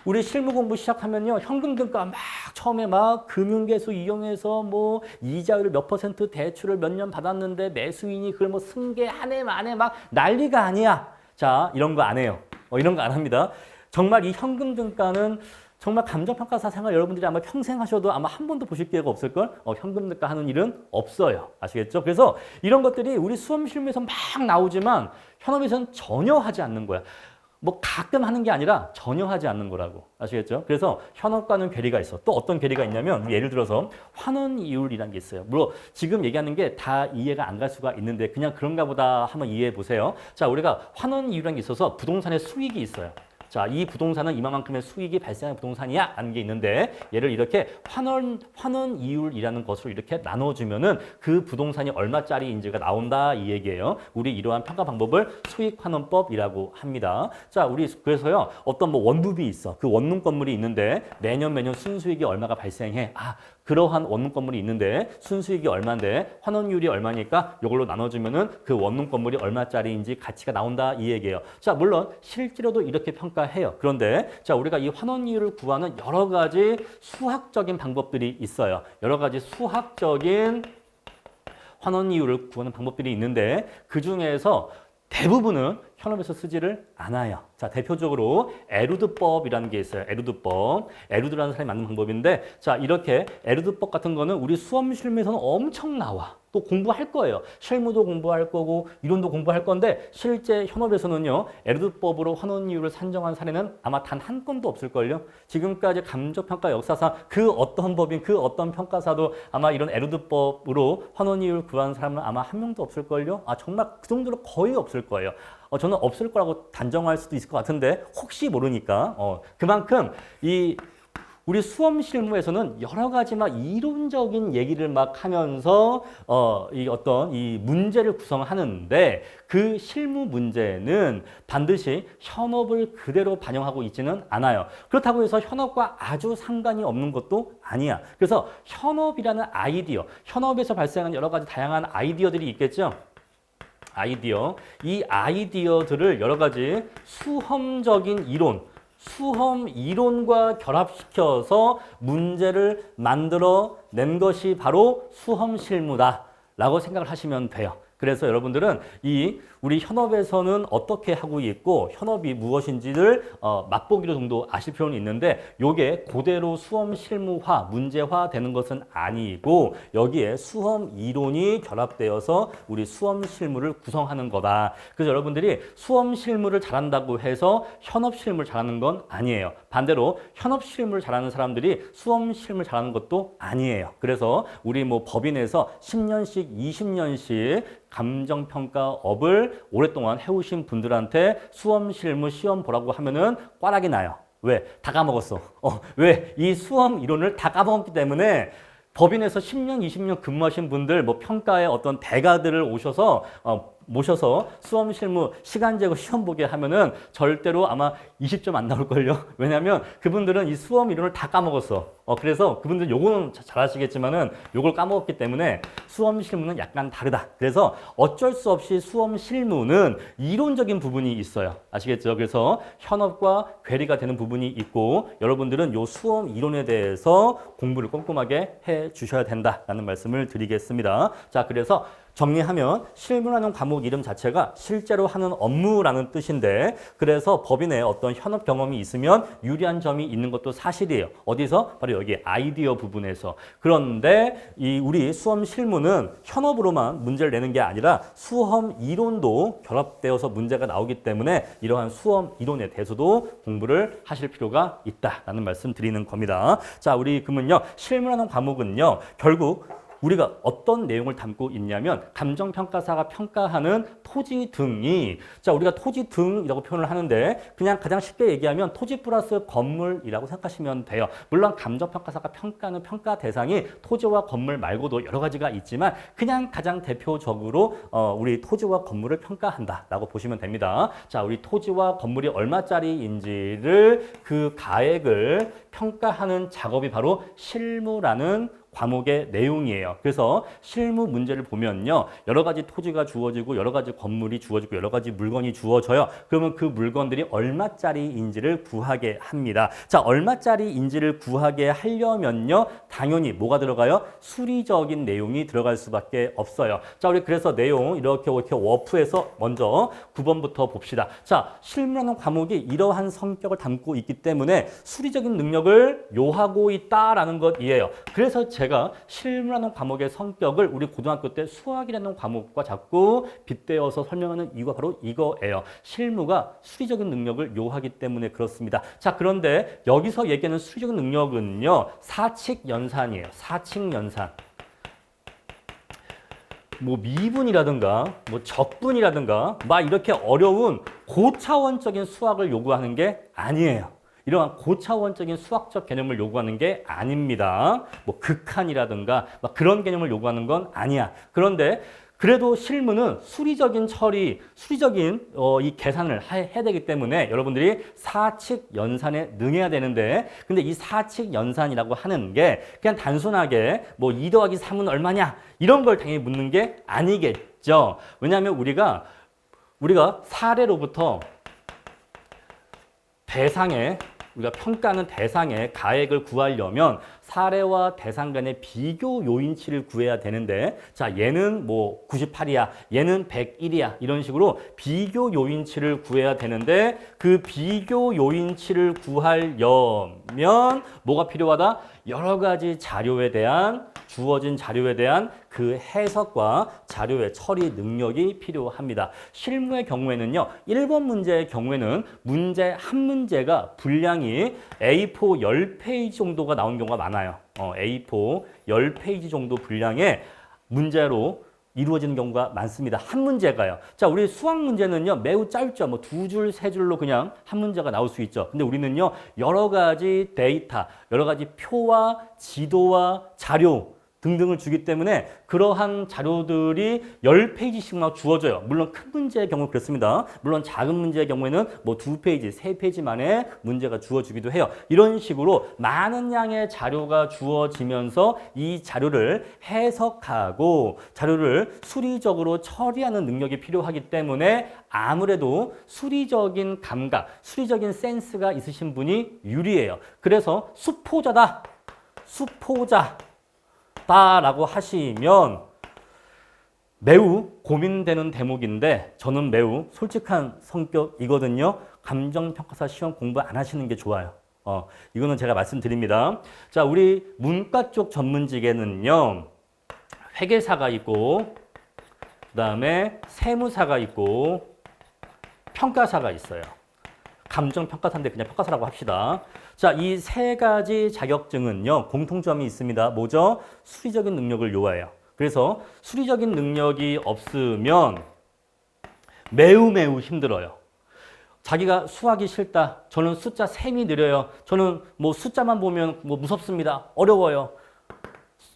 S1: 우리 실무 공부 시작하면요. 현금 등가 막 처음에 막 금융계수 이용해서 뭐 이자율 몇 % 대출을 몇 년 받았는데 매수인이 그걸 뭐 승계 한 해 만에 막 난리가 아니야. 자, 이런 거 안 해요. 이런 거 안 합니다. 정말 이 현금 등가는 정말 감정평가사 생활 여러분들이 아마 평생 하셔도 아마 한 번도 보실 기회가 없을걸? 현금 등가 하는 일은 없어요. 아시겠죠? 그래서 이런 것들이 우리 수험 실무에서 막 나오지만 현업에서는 전혀 하지 않는 거야. 뭐 가끔 하는 게 아니라 전혀 하지 않는 거라고. 아시겠죠? 그래서 현업과는 괴리가 있어. 또 어떤 괴리가 있냐면 예를 들어서 환원 이율이라는 게 있어요. 물론 지금 얘기하는 게 다 이해가 안 갈 수가 있는데 그냥 그런가 보다 한번 이해해 보세요. 자, 우리가 환원 이율이라는 게 있어서 부동산의 수익이 있어요. 자, 이 부동산은 이만큼의 수익이 발생한 부동산이야 라는 게 있는데 얘를 이렇게 환원 이율이라는 것으로 이렇게 나눠주면은 그 부동산이 얼마짜리인지가 나온다 이 얘기예요. 우리 이러한 평가 방법을 수익환원법이라고 합니다. 자, 우리 그래서요 어떤 뭐 원룸이 있어. 그 원룸 건물이 있는데 매년 순수익이 얼마가 발생해. 그러한 원룸 건물이 있는데 순수익이 얼마인데 환원율이 얼마니까 이걸로 나눠주면은 그 원룸 건물이 얼마짜리인지 가치가 나온다 이 얘기예요. 자, 물론 실제로도 이렇게 평가해요. 그런데 자, 우리가 이 환원율을 구하는 여러 가지 수학적인 방법들이 있어요. 여러 가지 수학적인 환원이율을 구하는 방법들이 있는데 그 중에서 대부분은 현업에서 쓰지를 않아요. 자, 대표적으로 에루드법이라는 게 있어요. 에루드법. 에루드라는 사람이 만든 방법인데, 자, 이렇게 에루드법 같은 거는 우리 수험 실무에서는 엄청 나와. 또 공부할 거예요. 실무도 공부할 거고 이론도 공부할 건데 실제 현업에서는요. 에르드법으로 환원이율을 산정한 사례는 아마 단 한 건도 없을걸요. 지금까지 감정평가 역사상 그 어떤 법인 그 어떤 평가사도 아마 이런 에르드법으로 환원이율 구한 사람은 아마 한 명도 없을걸요. 아 정말 그 정도로 거의 없을 거예요. 저는 없을 거라고 단정할 수도 있을 것 같은데 혹시 모르니까 그만큼 우리 수험 실무에서는 여러 가지 막 이론적인 얘기를 막 하면서 이 문제를 구성하는데 그 실무 문제는 반드시 현업을 그대로 반영하고 있지는 않아요. 그렇다고 해서 현업과 아주 상관이 없는 것도 아니야. 그래서 현업이라는 아이디어, 현업에서 발생하는 여러 가지 다양한 아이디어들이 있겠죠. 이 아이디어들을 여러 가지 수험적인 수험 이론과 결합시켜서 문제를 만들어낸 것이 바로 수험 실무다라고 생각을 하시면 돼요. 그래서 여러분들은 우리 현업에서는 어떻게 하고 있고 현업이 무엇인지를 맛보기로 정도 아실 필요는 있는데 이게 그대로 수험 실무화, 문제화 되는 것은 아니고 여기에 수험 이론이 결합되어서 우리 수험 실무를 구성하는 거다. 그래서 여러분들이 수험 실무를 잘한다고 해서 현업 실무를 잘하는 건 아니에요. 반대로 현업 실무를 잘하는 사람들이 수험 실무를 잘하는 것도 아니에요. 그래서 우리 뭐 법인에서 10년씩, 20년씩 감정평가업을 오랫동안 해오신 분들한테 수험 실무 시험 보라고 하면은 꽈락이 나요. 왜? 다 까먹었어. 왜? 이 수험 이론을 다 까먹었기 때문에 법인에서 10년, 20년 근무하신 분들 뭐 평가에 어떤 대가들을 모셔서 수험 실무 시간 재고 시험 보게 하면은 절대로 아마 20점 안 나올걸요. 왜냐하면 그분들은 이 수험 이론을 다 까먹었어. 그래서 그분들 요거는 잘 아시겠지만은 요걸 까먹었기 때문에 수험 실무는 약간 다르다. 그래서 어쩔 수 없이 수험 실무는 이론적인 부분이 있어요. 아시겠죠? 그래서 현업과 괴리가 되는 부분이 있고 여러분들은 요 수험 이론에 대해서 공부를 꼼꼼하게 해 주셔야 된다라는 말씀을 드리겠습니다. 자, 그래서 정리하면 실무라는 과목 이름 자체가 실제로 하는 업무라는 뜻인데 그래서 법인에 어떤 현업 경험이 있으면 유리한 점이 있는 것도 사실이에요. 어디서? 바로 여기 아이디어 부분에서. 그런데 우리 수험 실무는 현업으로만 문제를 내는 게 아니라 수험 이론도 결합되어서 문제가 나오기 때문에 이러한 수험 이론에 대해서도 공부를 하실 필요가 있다라는 말씀 드리는 겁니다. 자, 우리 그러면요. 실무라는 과목은요. 결국 우리가 어떤 내용을 담고 있냐면 감정평가사가 평가하는 토지 등이 우리가 토지 등이라고 표현을 하는데 그냥 가장 쉽게 얘기하면 토지 플러스 건물이라고 생각하시면 돼요. 물론 감정평가사가 평가하는 평가 대상이 토지와 건물 말고도 여러 가지가 있지만 그냥 가장 대표적으로 우리 토지와 건물을 평가한다라고 보시면 됩니다. 자, 우리 토지와 건물이 얼마짜리인지를 그 가액을 평가하는 작업이 바로 실무라는 과목의 내용이에요. 그래서 실무 문제를 보면요. 여러 가지 토지가 주어지고 여러 가지 건물이 주어지고 여러 가지 물건이 주어져요. 그러면 그 물건들이 얼마짜리인지를 구하게 합니다. 자, 얼마짜리인지를 구하게 하려면요. 당연히 뭐가 들어가요? 수리적인 내용이 들어갈 수밖에 없어요. 자, 우리 그래서 내용 이렇게 워프에서 먼저 9번부터 봅시다. 자, 실무라는 과목이 이러한 성격을 담고 있기 때문에 수리적인 능력을 요하고 있다라는 것이에요. 그래서 제가 실무라는 과목의 성격을 우리 고등학교 때 수학이라는 과목과 자꾸 빗대어서 설명하는 이유가 바로 이거예요. 실무가 수리적인 능력을 요하기 때문에 그렇습니다. 자, 그런데 여기서 얘기하는 수리적인 능력은요. 사칙연산이에요. 사칙연산. 뭐 미분이라든가 뭐 적분이라든가 막 이렇게 어려운 고차원적인 수학을 요구하는 게 아니에요. 이러한 고차원적인 수학적 개념을 요구하는 게 아닙니다. 뭐 극한이라든가 막 그런 개념을 요구하는 건 아니야. 그런데 그래도 실무는 수리적인 처리, 수리적인 이 계산을 해야 되기 때문에 여러분들이 사칙 연산에 능해야 되는데 근데 이 사칙 연산이라고 하는 게 그냥 단순하게 뭐 2 더하기 3은 얼마냐 이런 걸 당연히 묻는 게 아니겠죠. 왜냐하면 우리가 사례로부터 대상의 우리가 평가하는 대상의 가액을 구하려면 사례와 대상 간의 비교 요인치를 구해야 되는데, 자, 얘는 뭐 98이야, 얘는 101이야, 이런 식으로 비교 요인치를 구해야 되는데, 그 비교 요인치를 구하려면 뭐가 필요하다? 여러 가지 자료에 대한, 주어진 자료에 대한 그 해석과 자료의 처리 능력이 필요합니다. 실무의 경우에는요, 1번 문제의 경우에는 문제 한 문제가 분량이 A4 10페이지 정도가 나온 경우가 많아요. A4 10페이지 정도 분량의 문제로 이루어지는 경우가 많습니다. 한 문제가요. 자, 우리 수학 문제는요, 매우 짧죠. 뭐 두 줄, 세 줄로 그냥 한 문제가 나올 수 있죠. 근데 우리는요, 여러 가지 데이터, 여러 가지 표와 지도와 자료 등등을 주기 때문에 그러한 자료들이 10페이지씩만 주어져요. 물론 큰 문제의 경우 그렇습니다. 물론 작은 문제의 경우에는 뭐 2페이지, 3페이지만에 문제가 주어지기도 해요. 이런 식으로 많은 양의 자료가 주어지면서 이 자료를 해석하고 자료를 수리적으로 처리하는 능력이 필요하기 때문에 아무래도 수리적인 감각, 수리적인 센스가 있으신 분이 유리해요. 그래서 수포자다, 수포자. 라고 하시면 매우 고민되는 대목인데 저는 매우 솔직한 성격이거든요. 감정평가사 시험 공부 안 하시는 게 좋아요. 이거는 제가 말씀드립니다. 자, 우리 문과 쪽 전문직에는요, 회계사가 있고, 그 다음에 세무사가 있고, 평가사가 있어요. 감정평가사인데 그냥 평가사라고 합시다. 자, 이 세 가지 자격증은요, 공통점이 있습니다. 뭐죠? 수리적인 능력을 요하해요. 그래서 수리적인 능력이 없으면 매우 힘들어요. 자기가 수학이 싫다. 저는 숫자 셈이 느려요. 저는 뭐 숫자만 보면 뭐 무섭습니다. 어려워요.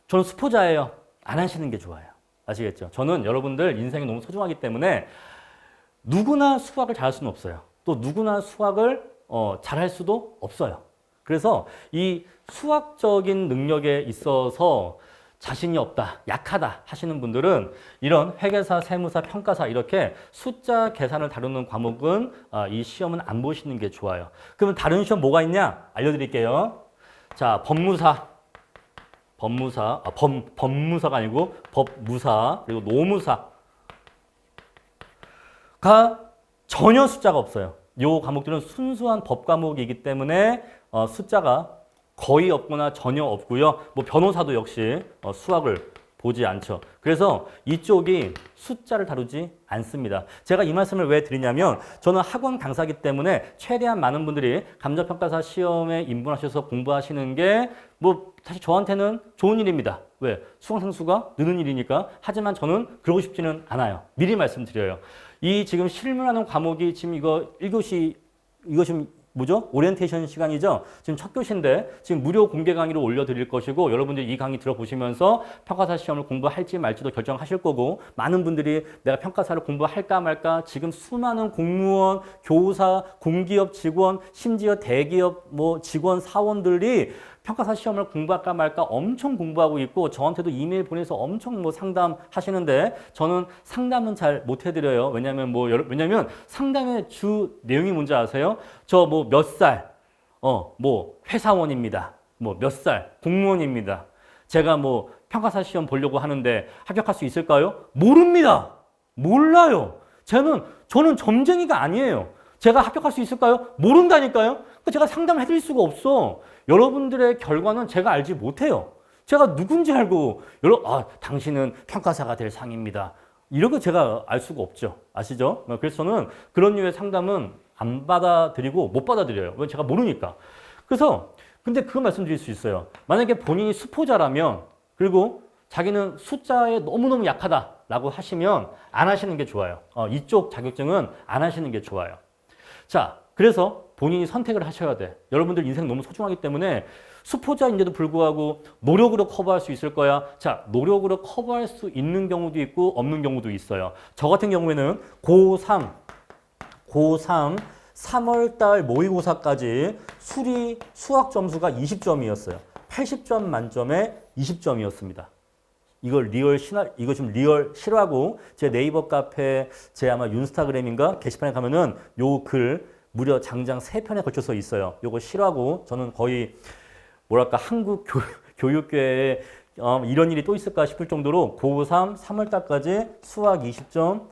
S1: 저는 수포자예요. 안 하시는 게 좋아요. 아시겠죠? 저는 여러분들 인생이 너무 소중하기 때문에 누구나 수학을 잘할 수는 없어요. 또 누구나 수학을 잘할 수도 없어요. 그래서 이 수학적인 능력에 있어서 자신이 없다, 약하다 하시는 분들은 이런 회계사, 세무사, 평가사 이렇게 숫자 계산을 다루는 과목은 이 시험은 안 보시는 게 좋아요. 그러면 다른 시험 뭐가 있냐? 알려드릴게요. 자, 법무사가 아니고 법무사, 그리고 노무사가 전혀 숫자가 없어요. 이 과목들은 순수한 법 과목이기 때문에 숫자가 거의 없거나 전혀 없고요. 뭐 변호사도 역시 수학을 보지 않죠. 그래서 이쪽이 숫자를 다루지 않습니다. 제가 이 말씀을 왜 드리냐면 저는 학원 강사이기 때문에 최대한 많은 분들이 감정평가사 시험에 입문하셔서 공부하시는 게 뭐 사실 저한테는 좋은 일입니다. 왜? 수강생수가 느는 일이니까. 하지만 저는 그러고 싶지는 않아요. 미리 말씀드려요. 이 지금 실무라는 과목이 지금 이거 1교시, 이거 지금 뭐죠? 오리엔테이션 시간이죠? 지금 첫 교시인데 지금 무료 공개 강의로 올려드릴 것이고 여러분들이 이 강의 들어보시면서 평가사 시험을 공부할지 말지도 결정하실 거고 많은 분들이 내가 평가사를 공부할까 말까 지금 수많은 공무원, 교사, 공기업 직원, 심지어 대기업 뭐 직원, 사원들이 평가사 시험을 공부할까 말까 엄청 공부하고 있고 저한테도 이메일 보내서 엄청 뭐 상담하시는데 저는 상담은 잘 못 해드려요. 왜냐면 상담의 주 내용이 뭔지 아세요? 저 뭐 몇 살, 뭐 회사원입니다. 뭐 몇 살 공무원입니다. 제가 뭐 평가사 시험 보려고 하는데 합격할 수 있을까요? 모릅니다. 몰라요. 저는 점쟁이가 아니에요. 제가 합격할 수 있을까요? 모른다니까요. 제가 상담을 해드릴 수가 없어. 여러분들의 결과는 제가 알지 못해요. 제가 누군지 알고 당신은 평가사가 될 상입니다. 이런 거 제가 알 수가 없죠. 아시죠? 그래서 저는 그런 류의 상담은 안 받아들이고 못 받아들여요. 왜? 제가 모르니까. 그래서 근데 그거 말씀드릴 수 있어요. 만약에 본인이 수포자라면 그리고 자기는 숫자에 너무너무 약하다라고 하시면 안 하시는 게 좋아요. 이쪽 자격증은 안 하시는 게 좋아요. 자, 그래서 본인이 선택을 하셔야 돼. 여러분들 인생 너무 소중하기 때문에 수포자인데도 불구하고 노력으로 커버할 수 있을 거야. 자, 노력으로 커버할 수 있는 경우도 있고 없는 경우도 있어요. 저 같은 경우에는 고3 3월달 모의고사까지 수학 점수가 20점이었어요. 80점 만점에 20점이었습니다. 이거 지금 리얼 실화고 제 네이버 카페 제 아마 윤스타그램인가 게시판에 가면은 요 글 무려 장장 3편에 걸쳐서 있어요. 요거 싫어하고 저는 거의 뭐랄까 한국 교육계에 이런 일이 또 있을까 싶을 정도로 고3 3월달까지 수학 20점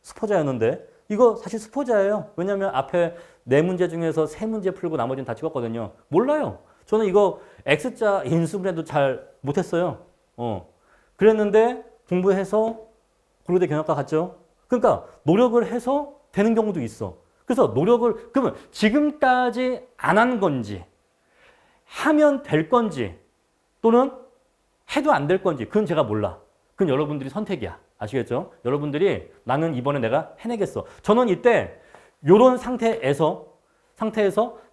S1: 스포자였는데 이거 사실 스포자예요. 왜냐하면 앞에 4문제 중에서 3문제 풀고 나머지는 다 찍었거든요. 몰라요. 저는 이거 X자 인수분해도 잘 못했어요. 그랬는데 공부해서 고려대 경영학과 갔죠. 그러니까 노력을 해서 되는 경우도 있어. 그래서 노력을 그러면 지금까지 안 한 건지 하면 될 건지 또는 해도 안 될 건지 그건 제가 몰라. 그건 여러분들이 선택이야. 아시겠죠? 여러분들이 나는 이번에 내가 해내겠어. 저는 이때 이런 상태에서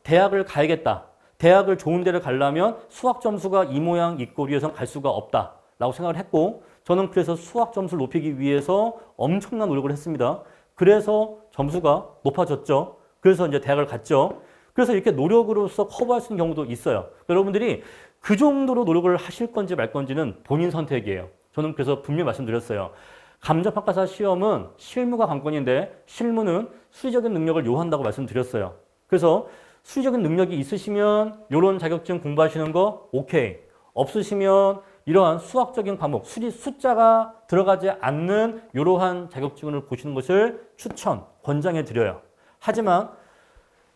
S1: 대학을 가야겠다. 대학을 좋은 데를 가려면 수학 점수가 이 모양 이 꼴이어서 갈 수가 없다라고 생각을 했고 저는 그래서 수학 점수를 높이기 위해서 엄청난 노력을 했습니다. 그래서 점수가 높아졌죠. 그래서 이제 대학을 갔죠. 그래서 이렇게 노력으로서 커버할 수 있는 경우도 있어요. 여러분들이 그 정도로 노력을 하실 건지 말 건지는 본인 선택이에요. 저는 그래서 분명히 말씀드렸어요. 감정평가사 시험은 실무가 관건인데 실무는 수리적인 능력을 요한다고 말씀드렸어요. 그래서 수리적인 능력이 있으시면 이런 자격증 공부하시는 거 오케이. 없으시면 이러한 수학적인 과목, 수리 숫자가 들어가지 않는 이러한 자격증을 보시는 것을 추천, 권장해 드려요. 하지만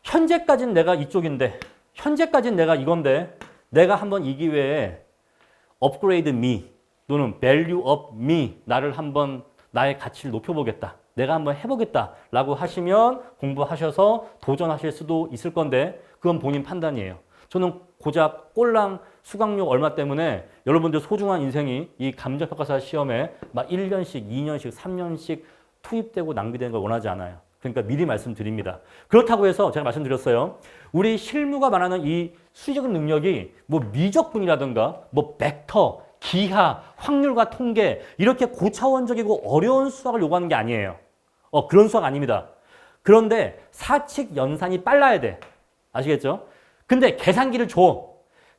S1: 현재까지는 내가 이쪽인데 현재까지는 내가 이건데 내가 한번 이 기회에 업그레이드 미 또는 value of me 나를 한번 나의 가치를 높여보겠다. 내가 한번 해보겠다라고 하시면 공부하셔서 도전하실 수도 있을 건데 그건 본인 판단이에요. 저는 고작 꼴랑 수강료 얼마 때문에 여러분들 소중한 인생이 이 감정평가사 시험에 막 1년씩, 2년씩, 3년씩 투입되고 낭비되는 걸 원하지 않아요. 그러니까 미리 말씀드립니다. 그렇다고 해서 제가 말씀드렸어요. 우리 실무가 말하는 이 수리적인 능력이 뭐 미적분이라든가 뭐 벡터, 기하, 확률과 통계 이렇게 고차원적이고 어려운 수학을 요구하는 게 아니에요. 그런 수학 아닙니다. 그런데 사칙 연산이 빨라야 돼. 아시겠죠? 근데 계산기를 줘.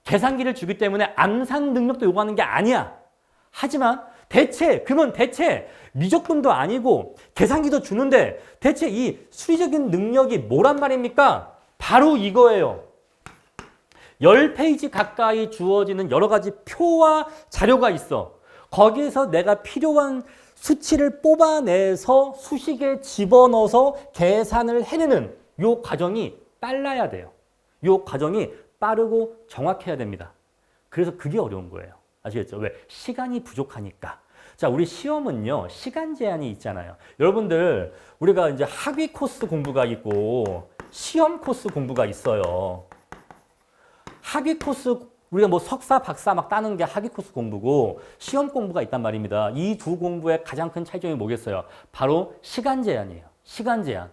S1: 계산기를 주기 때문에 암산 능력도 요구하는 게 아니야. 하지만 그러면 대체 미적분도 아니고 계산기도 주는데 대체 이 수리적인 능력이 뭐란 말입니까? 바로 이거예요. 10페이지 가까이 주어지는 여러 가지 표와 자료가 있어. 거기에서 내가 필요한 수치를 뽑아내서 수식에 집어넣어서 계산을 해내는 이 과정이 빨라야 돼요. 이 과정이 빠르고 정확해야 됩니다. 그래서 그게 어려운 거예요. 아시겠죠? 왜? 시간이 부족하니까. 자, 우리 시험은요, 시간 제한이 있잖아요. 여러분들, 우리가 이제 학위 코스 공부가 있고, 시험 코스 공부가 있어요. 학위 코스, 우리가 뭐 석사, 박사 막 따는 게 학위 코스 공부고, 시험 공부가 있단 말입니다. 이 두 공부의 가장 큰 차이점이 뭐겠어요? 바로 시간 제한이에요. 시간 제한.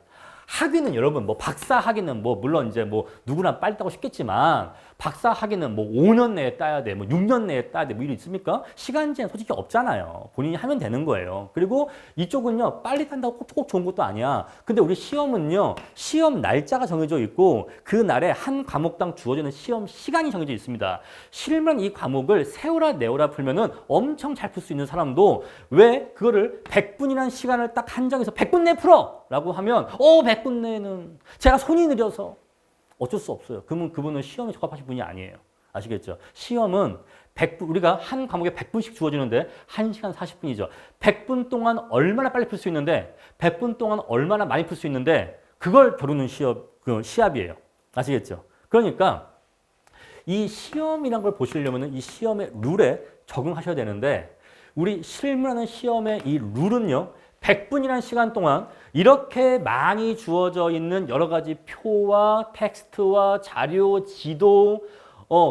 S1: 학위는 여러분, 뭐 박사 학위는 뭐 물론 이제 뭐 누구나 빨리 따고 싶겠지만 박사 학위는 뭐 5년 내에 따야 돼, 뭐 6년 내에 따야 돼, 뭐 이런 있습니까? 시간 제한 솔직히 없잖아요. 본인이 하면 되는 거예요. 그리고 이쪽은요, 빨리 딴다고 꼭 좋은 것도 아니야. 근데 우리 시험은요, 시험 날짜가 정해져 있고 그 날에 한 과목당 주어지는 시험 시간이 정해져 있습니다. 실만 이 과목을 세우라 내오라 풀면은 엄청 잘 풀 수 있는 사람도 왜 그거를 100분이라는 시간을 딱 한정해서 100분 내에 풀어! 라고 하면 100분 내에는 제가 손이 느려서 어쩔 수 없어요. 그러면 그분은 시험에 적합하신 분이 아니에요. 아시겠죠? 시험은 100분, 우리가 한 과목에 100분씩 주어지는데 1시간 40분이죠. 100분 동안 얼마나 빨리 풀 수 있는데 100분 동안 얼마나 많이 풀 수 있는데 그걸 겨루는 시합이에요. 아시겠죠? 그러니까 이 시험이란 걸 보시려면 이 시험의 룰에 적응하셔야 되는데 우리 실무라는 시험의 이 룰은요. 100분이라는 시간 동안 이렇게 많이 주어져 있는 여러 가지 표와 텍스트와 자료, 지도,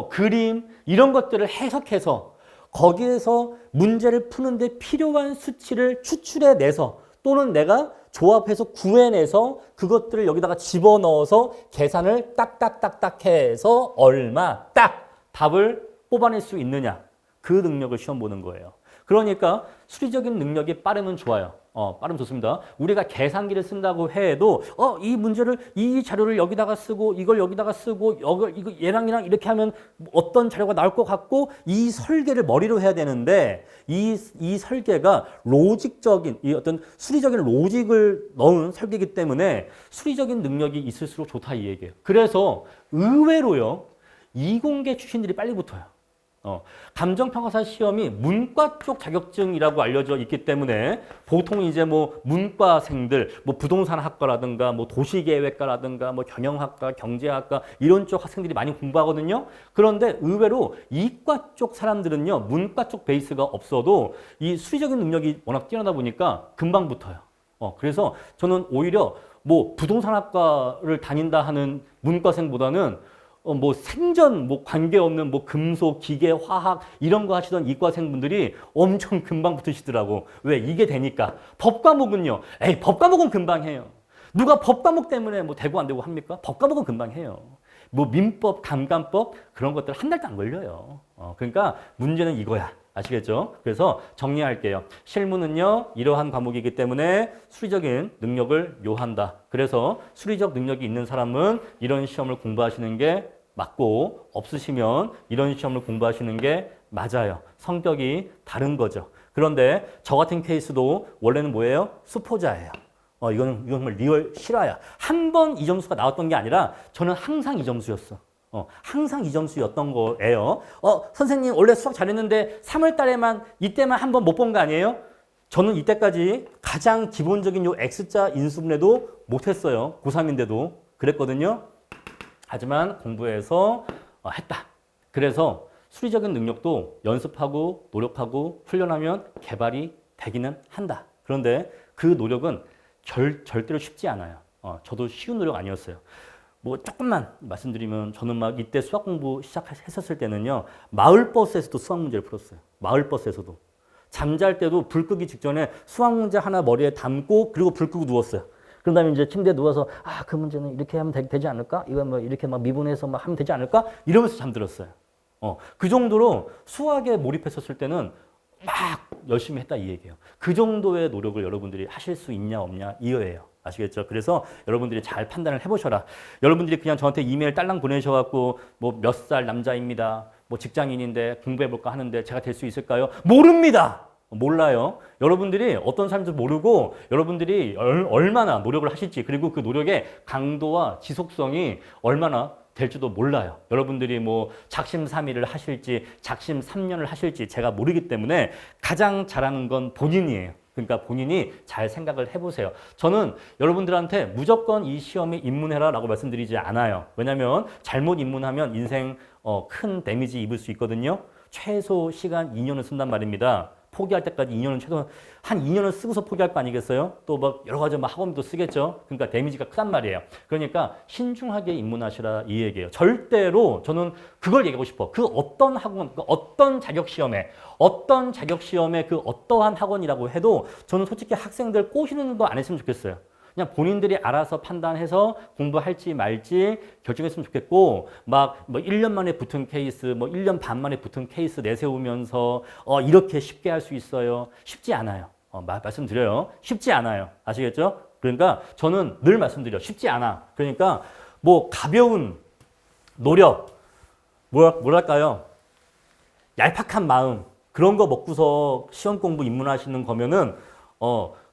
S1: 그림 이런 것들을 해석해서 거기에서 문제를 푸는데 필요한 수치를 추출해내서 또는 내가 조합해서 구해내서 그것들을 여기다가 집어넣어서 계산을 딱딱딱딱 해서 얼마 딱 답을 뽑아낼 수 있느냐 그 능력을 시험 보는 거예요. 그러니까 수리적인 능력이 빠르면 좋아요. 빠르면 좋습니다. 우리가 계산기를 쓴다고 해도 이 문제를 이 자료를 여기다가 쓰고 이걸 여기다가 쓰고 이거 얘랑 이렇게 하면 어떤 자료가 나올 것 같고 이 설계를 머리로 해야 되는데 이 설계가 로직적인 이 어떤 수리적인 로직을 넣은 설계이기 때문에 수리적인 능력이 있을수록 좋다 이 얘기예요. 그래서 의외로요. 이공계 출신들이 빨리 붙어요. 감정평가사 시험이 문과 쪽 자격증이라고 알려져 있기 때문에 보통 이제 뭐 문과생들, 뭐 부동산학과라든가 뭐 도시계획과라든가 뭐 경영학과, 경제학과 이런 쪽 학생들이 많이 공부하거든요. 그런데 의외로 이과 쪽 사람들은요, 문과 쪽 베이스가 없어도 이 수리적인 능력이 워낙 뛰어나다 보니까 금방 붙어요. 그래서 저는 오히려 뭐 부동산학과를 다닌다 하는 문과생보다는 뭐 생전 뭐 관계없는 뭐 금속, 기계, 화학 이런 거 하시던 이과생분들이 엄청 금방 붙으시더라고. 왜? 이게 되니까. 법과목은요. 법과목은 금방 해요. 누가 법과목 때문에 뭐 되고 안 되고 합니까? 법과목은 금방 해요. 뭐 민법, 감감법 그런 것들 한 달도 안 걸려요. 그러니까 문제는 이거야. 아시겠죠? 그래서 정리할게요. 실무는요, 이러한 과목이기 때문에 수리적인 능력을 요한다. 그래서 수리적 능력이 있는 사람은 이런 시험을 공부하시는 게 맞고, 없으시면 이런 시험을 공부하시는 게 맞아요. 성격이 다른 거죠. 그런데 저 같은 케이스도 원래는 뭐예요? 수포자예요. 이건 정말 리얼 실화야. 한 번 이 점수가 나왔던 게 아니라 저는 항상 이 점수였어. 항상 이 점수였던 거예요. 선생님 원래 수학 잘했는데 3월 달에만 이때만 한 번 못 본 거 아니에요? 저는 이때까지 가장 기본적인 요 X자 인수분해도 못했어요. 고3인데도 그랬거든요. 하지만 공부해서 했다. 그래서 수리적인 능력도 연습하고 노력하고 훈련하면 개발이 되기는 한다. 그런데 그 노력은 절대로 쉽지 않아요. 저도 쉬운 노력 아니었어요. 뭐 조금만 말씀드리면 저는 막 이때 수학 공부 시작했었을 때는요. 마을버스에서도 수학 문제를 풀었어요. 마을버스에서도. 잠잘 때도 불 끄기 직전에 수학 문제 하나 머리에 담고 그리고 불 끄고 누웠어요. 그런 다음에 이제 침대에 누워서 그 문제는 이렇게 하면 되지 않을까? 이거 뭐 이렇게 막 미분해서 막 하면 되지 않을까? 이러면서 잠들었어요. 그 정도로 수학에 몰입했었을 때는 막 열심히 했다 이 얘기예요. 그 정도의 노력을 여러분들이 하실 수 있냐 없냐 이거예요. 아시겠죠? 그래서 여러분들이 잘 판단을 해보셔라. 여러분들이 그냥 저한테 이메일 딸랑 보내셔갖고 뭐 몇 살 남자입니다. 뭐 직장인인데 공부해볼까 하는데 제가 될 수 있을까요? 모릅니다. 몰라요. 여러분들이 어떤 사람인지 모르고 여러분들이 얼마나 노력을 하실지 그리고 그 노력의 강도와 지속성이 얼마나 될지도 몰라요. 여러분들이 뭐 작심삼일을 하실지 작심삼년을 하실지 제가 모르기 때문에 가장 잘하는 건 본인이에요. 그러니까 본인이 잘 생각을 해보세요. 저는 여러분들한테 무조건 이 시험에 입문해라 라고 말씀드리지 않아요. 왜냐하면 잘못 입문하면 인생 큰 데미지 입을 수 있거든요. 최소 시간 2년을 쓴단 말입니다. 포기할 때까지 2년은 최소 한 2년을 쓰고서 포기할 거 아니겠어요? 또 막 여러 가지 막 학원도 쓰겠죠. 그러니까 데미지가 크단 말이에요. 그러니까 신중하게 입문하시라 이 얘기예요. 절대로 저는 그걸 얘기하고 싶어. 그 어떤 학원, 그 어떤 자격시험에 그 어떠한 학원이라고 해도 저는 솔직히 학생들 꼬시는 거 안 했으면 좋겠어요. 그냥 본인들이 알아서 판단해서 공부할지 말지 결정했으면 좋겠고 막 뭐 1년 만에 붙은 케이스, 뭐 1년 반 만에 붙은 케이스 내세우면서 이렇게 쉽게 할 수 있어요. 쉽지 않아요. 말씀드려요. 쉽지 않아요. 아시겠죠? 그러니까 저는 늘 말씀드려. 쉽지 않아. 그러니까 뭐 가벼운 노력, 뭐랄까요? 얄팍한 마음 그런 거 먹고서 시험 공부 입문하시는 거면은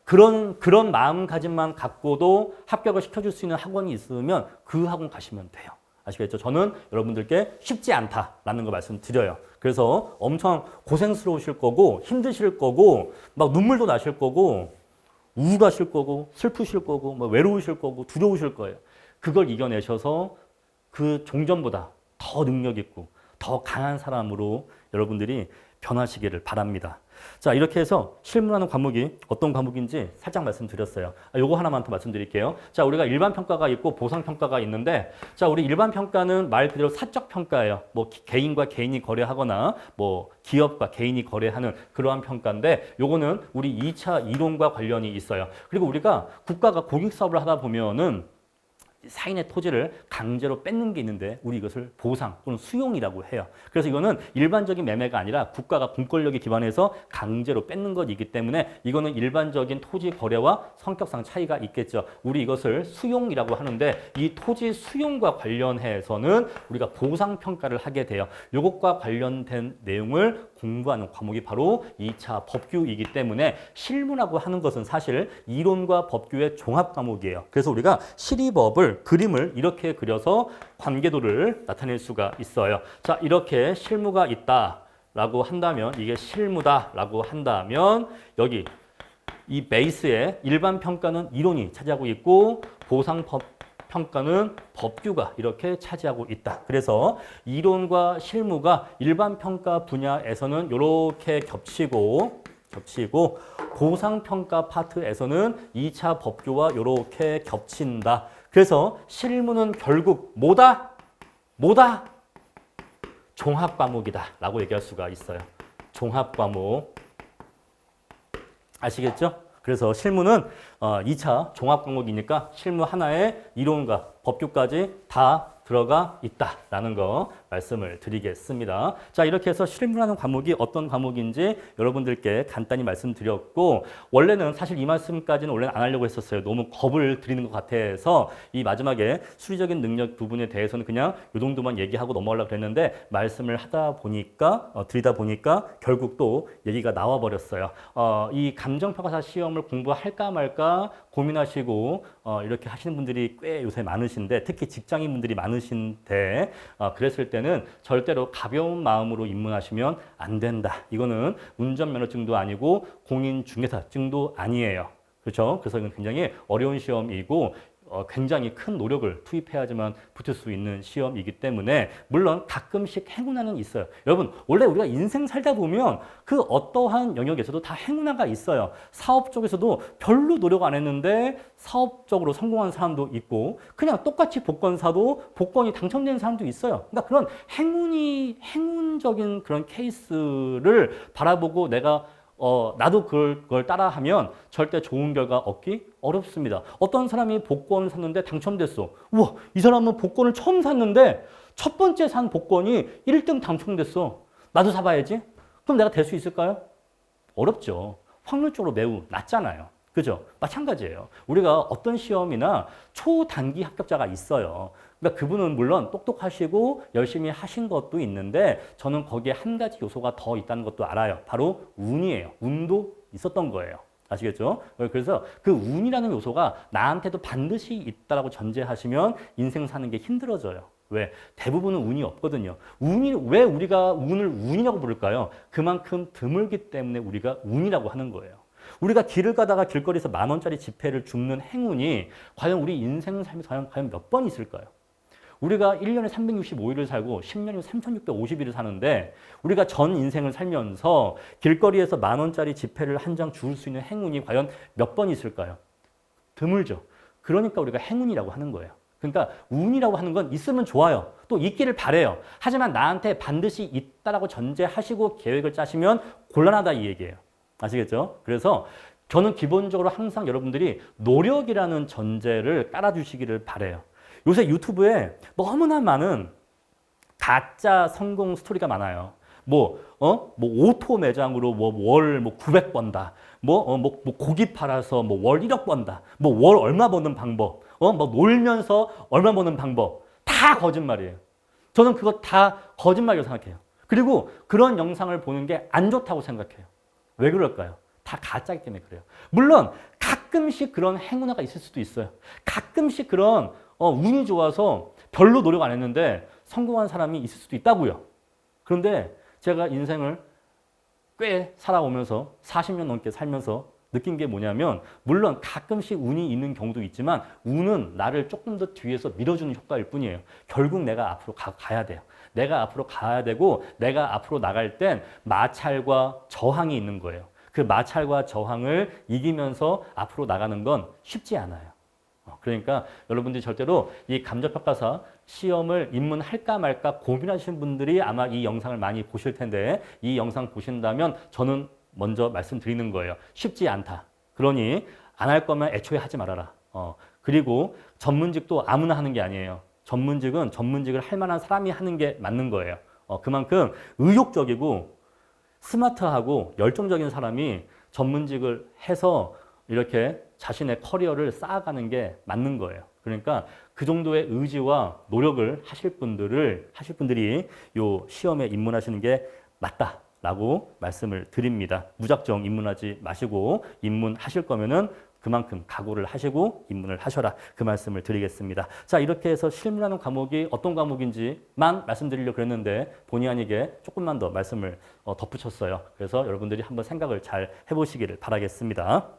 S1: 그런 마음가짐만 갖고도 합격을 시켜줄 수 있는 학원이 있으면 그 학원 가시면 돼요. 아시겠죠? 저는 여러분들께 쉽지 않다라는 거 말씀드려요. 그래서 엄청 고생스러우실 거고 힘드실 거고 막 눈물도 나실 거고 우울하실 거고 슬프실 거고 뭐 외로우실 거고 두려우실 거예요. 그걸 이겨내셔서 그 종전보다 더 능력 있고 더 강한 사람으로 여러분들이 변하시기를 바랍니다. 자, 이렇게 해서 실무라는 과목이 어떤 과목인지 살짝 말씀드렸어요. 요거 하나만 더 말씀드릴게요. 자, 우리가 일반 평가가 있고 보상 평가가 있는데, 자, 우리 일반 평가는 말 그대로 사적 평가예요. 뭐 개인과 개인이 거래하거나 뭐 기업과 개인이 거래하는 그러한 평가인데, 요거는 우리 2차 이론과 관련이 있어요. 그리고 우리가 국가가 공익 사업을 하다 보면은 사인의 토지를 강제로 뺏는 게 있는데 우리 이것을 보상 또는 수용이라고 해요. 그래서 이거는 일반적인 매매가 아니라 국가가 공권력에 기반해서 강제로 뺏는 것이기 때문에 이거는 일반적인 토지 거래와 성격상 차이가 있겠죠. 우리 이것을 수용이라고 하는데 이 토지 수용과 관련해서는 우리가 보상 평가를 하게 돼요. 이것과 관련된 내용을 공부하는 과목이 바로 2차 법규이기 때문에 실무라고 하는 것은 사실 이론과 법규의 종합 과목이에요. 그래서 우리가 실의법을 그림을 이렇게 그려서 관계도를 나타낼 수가 있어요. 자, 이렇게 실무가 있다라고 한다면 이게 실무다라고 한다면 여기 이 베이스에 일반 평가는 이론이 차지하고 있고 보상 평가는 법규가 이렇게 차지하고 있다. 그래서 이론과 실무가 일반 평가 분야에서는 이렇게 겹치고 보상 평가 파트에서는 2차 법규와 이렇게 겹친다. 그래서 실무는 결국 뭐다? 종합 과목이다 라고 얘기할 수가 있어요. 종합 과목. 아시겠죠? 그래서 실무는 2차 종합 과목이니까 실무 하나에 이론과 법규까지 다 들어가 있다라는 거 말씀을 드리겠습니다. 자, 이렇게 해서 실무라는 과목이 어떤 과목인지 여러분들께 간단히 말씀드렸고 원래는 사실 이 말씀까지는 원래는 안 하려고 했었어요. 너무 겁을 드리는 것 같아서 이 마지막에 수리적인 능력 부분에 대해서는 그냥 이 정도만 얘기하고 넘어가려고 했는데 말씀을 하다 보니까 드리다 보니까 결국 또 얘기가 나와 버렸어요. 이 감정평가사 시험을 공부할까 말까 고민하시고 이렇게 하시는 분들이 꽤 요새 많으신데 특히 직장인분들이 많으신데 그랬을 때는 절대로 가벼운 마음으로 입문하시면 안 된다. 이거는 운전면허증도 아니고 공인중개사증도 아니에요. 그렇죠? 그래서 이건 굉장히 어려운 시험이고 굉장히 큰 노력을 투입해야지만 붙을 수 있는 시험이기 때문에 물론 가끔씩 행운아는 있어요. 여러분 원래 우리가 인생 살다 보면 그 어떠한 영역에서도 다 행운아가 있어요. 사업 쪽에서도 별로 노력 안 했는데 사업적으로 성공한 사람도 있고 그냥 똑같이 복권 사도 복권이 당첨된 사람도 있어요. 그러니까 그런 행운적인 그런 케이스를 바라보고 내가 나도 그걸 따라하면 절대 좋은 결과 얻기 어렵습니다. 어떤 사람이 복권을 샀는데 당첨됐어. 우와, 이 사람은 복권을 처음 샀는데 첫 번째 산 복권이 1등 당첨됐어. 나도 사봐야지. 그럼 내가 될 수 있을까요? 어렵죠. 확률적으로 매우 낮잖아요. 그죠? 마찬가지예요. 우리가 어떤 시험이나 초단기 합격자가 있어요. 그러니까 그분은 물론 똑똑하시고 열심히 하신 것도 있는데 저는 거기에 한 가지 요소가 더 있다는 것도 알아요. 바로 운이에요. 운도 있었던 거예요. 아시겠죠? 그래서 그 운이라는 요소가 나한테도 반드시 있다라고 전제하시면 인생 사는 게 힘들어져요. 왜? 대부분은 운이 없거든요. 왜 우리가 운을 운이라고 부를까요? 그만큼 드물기 때문에 우리가 운이라고 하는 거예요. 우리가 길을 가다가 길거리에서 10,000원짜리 지폐를 줍는 행운이 과연 우리 인생 삶에서 과연 몇 번 있을까요? 우리가 1년에 365일을 살고 10년이면 3,650일을 사는데 우리가 전 인생을 살면서 길거리에서 10,000원짜리 지폐를 한 장 줄 수 있는 행운이 과연 몇 번 있을까요? 드물죠. 그러니까 우리가 행운이라고 하는 거예요. 그러니까 운이라고 하는 건 있으면 좋아요. 또 있기를 바래요. 하지만 나한테 반드시 있다라고 전제하시고 계획을 짜시면 곤란하다 이 얘기예요. 아시겠죠? 그래서 저는 기본적으로 항상 여러분들이 노력이라는 전제를 깔아주시기를 바래요. 요새 유튜브에 너무나 많은 가짜 성공 스토리가 많아요. 뭐 오토 매장으로 월 900 번다. 고기 팔아서 월 1억 번다. 월 얼마 버는 방법. 놀면서 얼마 버는 방법. 다 거짓말이에요. 저는 그거 다 거짓말이라고 생각해요. 그리고 그런 영상을 보는 게 안 좋다고 생각해요. 왜 그럴까요? 다 가짜이기 때문에 그래요. 물론 가끔씩 그런 행운아가 있을 수도 있어요. 가끔씩 그런 운이 좋아서 별로 노력 안 했는데 성공한 사람이 있을 수도 있다고요. 그런데 제가 인생을 꽤 살아오면서 40년 넘게 살면서 느낀 게 뭐냐면 물론 가끔씩 운이 있는 경우도 있지만 운은 나를 조금 더 뒤에서 밀어주는 효과일 뿐이에요. 결국 내가 앞으로 가야 돼요. 내가 앞으로 가야 되고 내가 앞으로 나갈 땐 마찰과 저항이 있는 거예요. 그 마찰과 저항을 이기면서 앞으로 나가는 건 쉽지 않아요. 그러니까 여러분들이 절대로 이 감정평가사 시험을 입문할까 말까 고민하시는 분들이 아마 이 영상을 많이 보실 텐데 이 영상 보신다면 저는 먼저 말씀드리는 거예요. 쉽지 않다. 그러니 안 할 거면 애초에 하지 말아라. 그리고 전문직도 아무나 하는 게 아니에요. 전문직은 전문직을 할 만한 사람이 하는 게 맞는 거예요. 그만큼 의욕적이고 스마트하고 열정적인 사람이 전문직을 해서 이렇게 자신의 커리어를 쌓아가는 게 맞는 거예요. 그러니까 그 정도의 의지와 노력을 하실 분들이 요 시험에 입문하시는 게 맞다라고 말씀을 드립니다. 무작정 입문하지 마시고 입문하실 거면은 그만큼 각오를 하시고 입문을 하셔라. 그 말씀을 드리겠습니다. 자, 이렇게 해서 실무라는 과목이 어떤 과목인지만 말씀드리려고 그랬는데 본의 아니게 조금만 더 말씀을 덧붙였어요. 그래서 여러분들이 한번 생각을 잘 해보시기를 바라겠습니다.